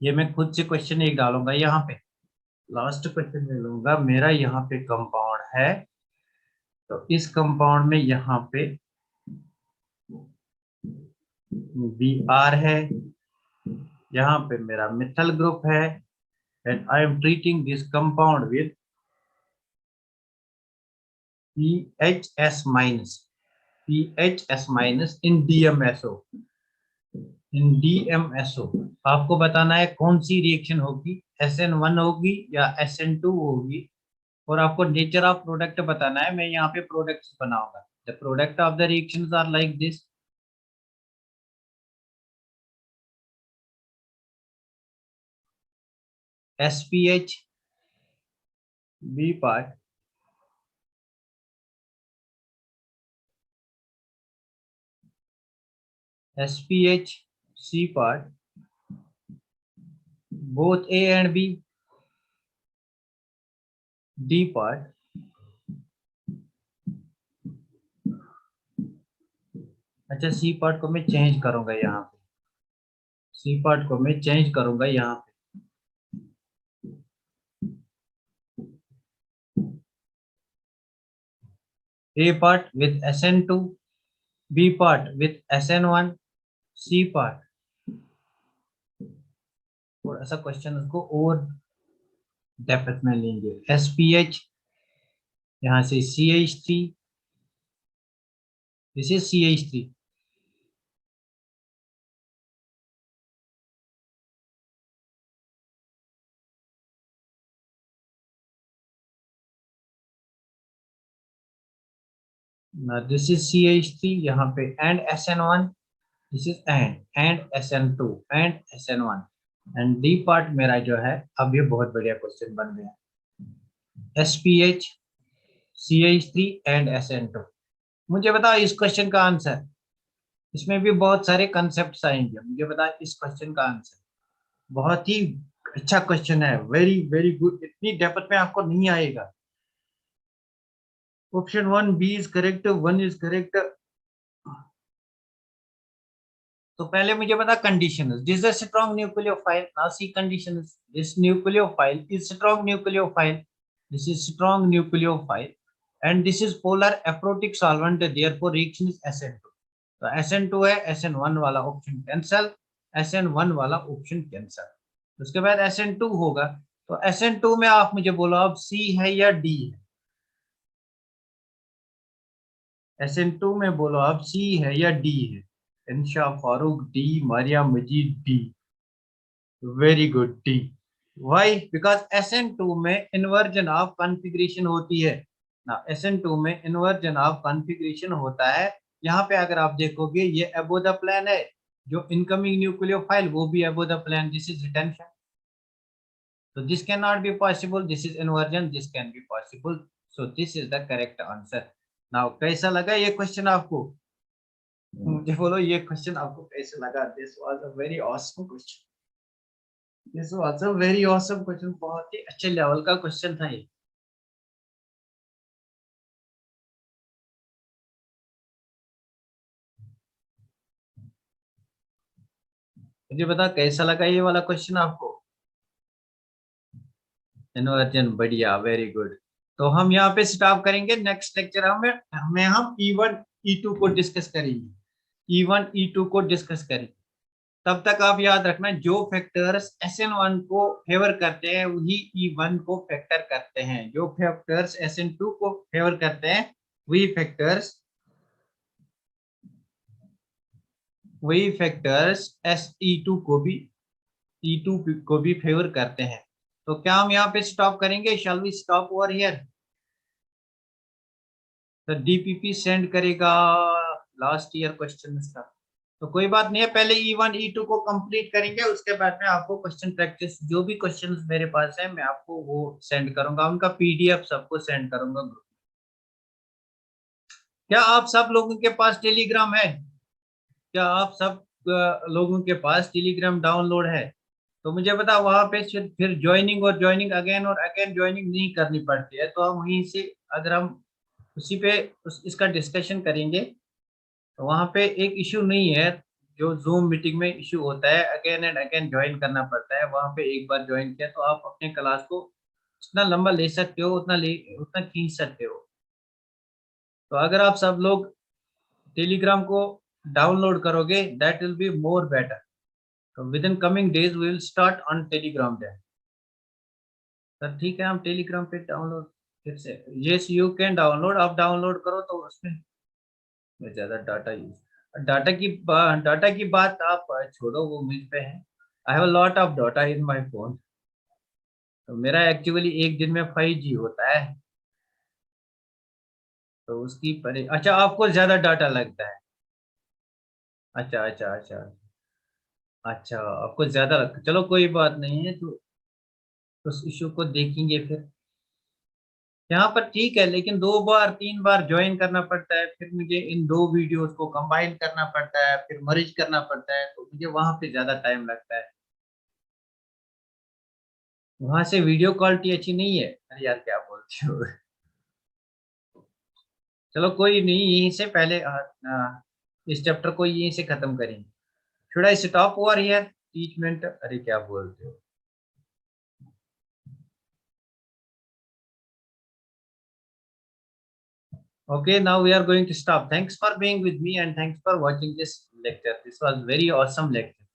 Speaker 1: ये मैं खुद से क्वेश्चन एक डालूंगा यहाँ पे। लास्ट क्वेश्चन में लूंगा, मेरा यहाँ पे कंपाउंड है, तो इस कंपाउंड में यहाँ पे Br है, यहाँ पे मेरा मिथाइल ग्रुप है and I am treating this compound with PHS minus, PHS minus in DMSO, in DMSO। आपको बताना है कौन सी रिएक्शन होगी, SN1 होगी या SN2 होगी, और आपको नेचर ऑफ प्रोडक्ट बताना है। मैं यहाँ पे प्रोडक्ट्स बनाऊंगा। The product of the reactions are like this, SPH B part, SPH C part, both A and B, D part, अच्छा सी पार्ट को मैं चेंज करूंगा यहाँ पे, सी पार्ट को मैं चेंज करूंगा यहाँ पे। A part with SN2, B part with SN1, C part। थोड़ा सा क्वेश्चन उसको और डेप्थ में लेंगे। SPH, यहाँ से CH3, this is CH3। This is CH3 यहाँ पे and SN1, this is and SN2 and SN1 and D part मेरा जो है। अब ये बहुत बढ़िया क्वेश्चन बन गया, SPH CH3 एंड SN2। मुझे बता इस क्वेश्चन का आंसर, इसमें भी बहुत सारे कंसेप्ट आएंगे, मुझे बता इस क्वेश्चन का आंसर। बहुत ही अच्छा क्वेश्चन है, वेरी वेरी गुड, इतनी डेप्थ में आपको नहीं आएगा। Option 1 B is correct, 1 is correct. तो पहले मुझे बता conditions. This is a strong nucleophile. Now see conditions. This nucleophile is strong nucleophile. This is strong nucleophile and this is polar aprotic solvent, therefore reaction is SN2. तो SN2 है, SN1 वाला ऑप्शन कैंसल, SN1 वाला ऑप्शन कैंसल. उसके बाद SN2 होगा. तो SN2 में आप मुझे बोलो अब C है या D है. SN2 में बोलो आप C है या D है. Insha Farooq D, Maria Majeed D. Very good D. Why? Because SN2 में इन्वर्जन ऑफ कॉन्फ़िगरेशन होती है ना. SN2 में इन्वर्जन ऑफ कॉन्फ़िगरेशन होता है. यहाँ पे अगर आप देखोगे ये अबो द प्लेन है. जो इनकमिंग न्यूक्लियोफाइल वो भी above the plane. This is retention. So this cannot be possible. This is inversion. This can be possible. So this is the correct answer. Now कैसा लगा ये क्वेश्चन आपको? मुझे बोलो ये क्वेश्चन आपको कैसे लगा? This was a very awesome question. This was a very awesome question. बहुत ही अच्छे लेवल का क्वेश्चन था ये. मुझे बता कैसा लगा ये वाला क्वेश्चन आपको? इन्वर्जन बढ़िया, वेरी गुड. तो हम यहाँ पे स्टॉप करेंगे. नेक्स्ट लेक्चर हमें हम E1 E2 को डिस्कस करेंगे. E1 E2 को डिस्कस करेंगे. तब तक आप याद रखना जो फैक्टर्स SN1 को फेवर करते हैं वही E1 को फैक्टर करते हैं. जो फैक्टर्स SN2 को फेवर करते हैं वही फैक्टर्स SE2 को भी E2 को भी फेवर करते हैं. तो क्या हम यहाँ पे स्टॉप करेंगे? Shall we stop over here? तो DPP सेंड करेगा लास्ट ईयर क्वेश्चन का. तो कोई बात नहीं है, पहले E1 E2 को कंप्लीट करेंगे. उसके बाद में आपको क्वेश्चन प्रैक्टिस जो भी क्वेश्चंस मेरे पास है मैं आपको वो सेंड करूंगा. उनका PDF सबको सेंड करूंगा ग्रुप. क्या आप सब लोगों के पास टेलीग्राम है? क्या आप सब लोगों के पास टेलीग्राम डाउनलोड है? तो मुझे बता वहां पे फिर ज्वाइनिंग अगेन और अगेन ज्वाइनिंग नहीं करनी पड़ती है. तो हम वहीं से अगर हम उसी पे इसका डिस्कशन करेंगे तो वहां पे एक इशू नहीं है. जो जूम मीटिंग में इशू होता है अगेन एंड अगेन ज्वाइन करना पड़ता है. वहां पे एक बार ज्वाइन किया तो आप अपने क्लास को जितना लंबा ले सकते हो उतना खींच सकते हो. तो अगर आप सब लोग टेलीग्राम को डाउनलोड करोगे that will be more better. तो within coming days we will start on Telegram then. Sir ठीक है हम टेलीग्राम पे डाउनलोड फिर से. Yes you can download. आप डाउनलोड करो तो उसमें ज्यादा डाटा की बात आप छोड़ो, वो मुझ पे है. I have a lot of data in my phone. तो मेरा एक्चुअली एक दिन में 5G होता है. तो उसकी परे अच्छा आपको ज्यादा डाटा लगता है. अच्छा अच्छा अच्छा. अच्छा आपको ज्यादा लगता है. चलो कोई बात नहीं है. तो उस इशू को देखेंगे फिर. यहाँ पर ठीक है लेकिन 2 बार 3 बार ज्वाइन करना पड़ता है. फिर मुझे इन 2 वीडियोस को कंबाइन करना पड़ता है, फिर मर्ज करना पड़ता है. तो मुझे वहां पे ज्यादा टाइम लगता है. वहां से वीडियो क्वालिटी अच्छी नहीं है. अरे यार क्या बोलते हो. चलो कोई नहीं, यहीं से पहले इस चैप्टर को यहीं से खत्म करेंगे. Should I stop over here Teachmint? अरे क्या बोलते हो. Okay, now we are going to stop. Thanks for being with me and thanks for watching this lecture. This was very awesome lecture.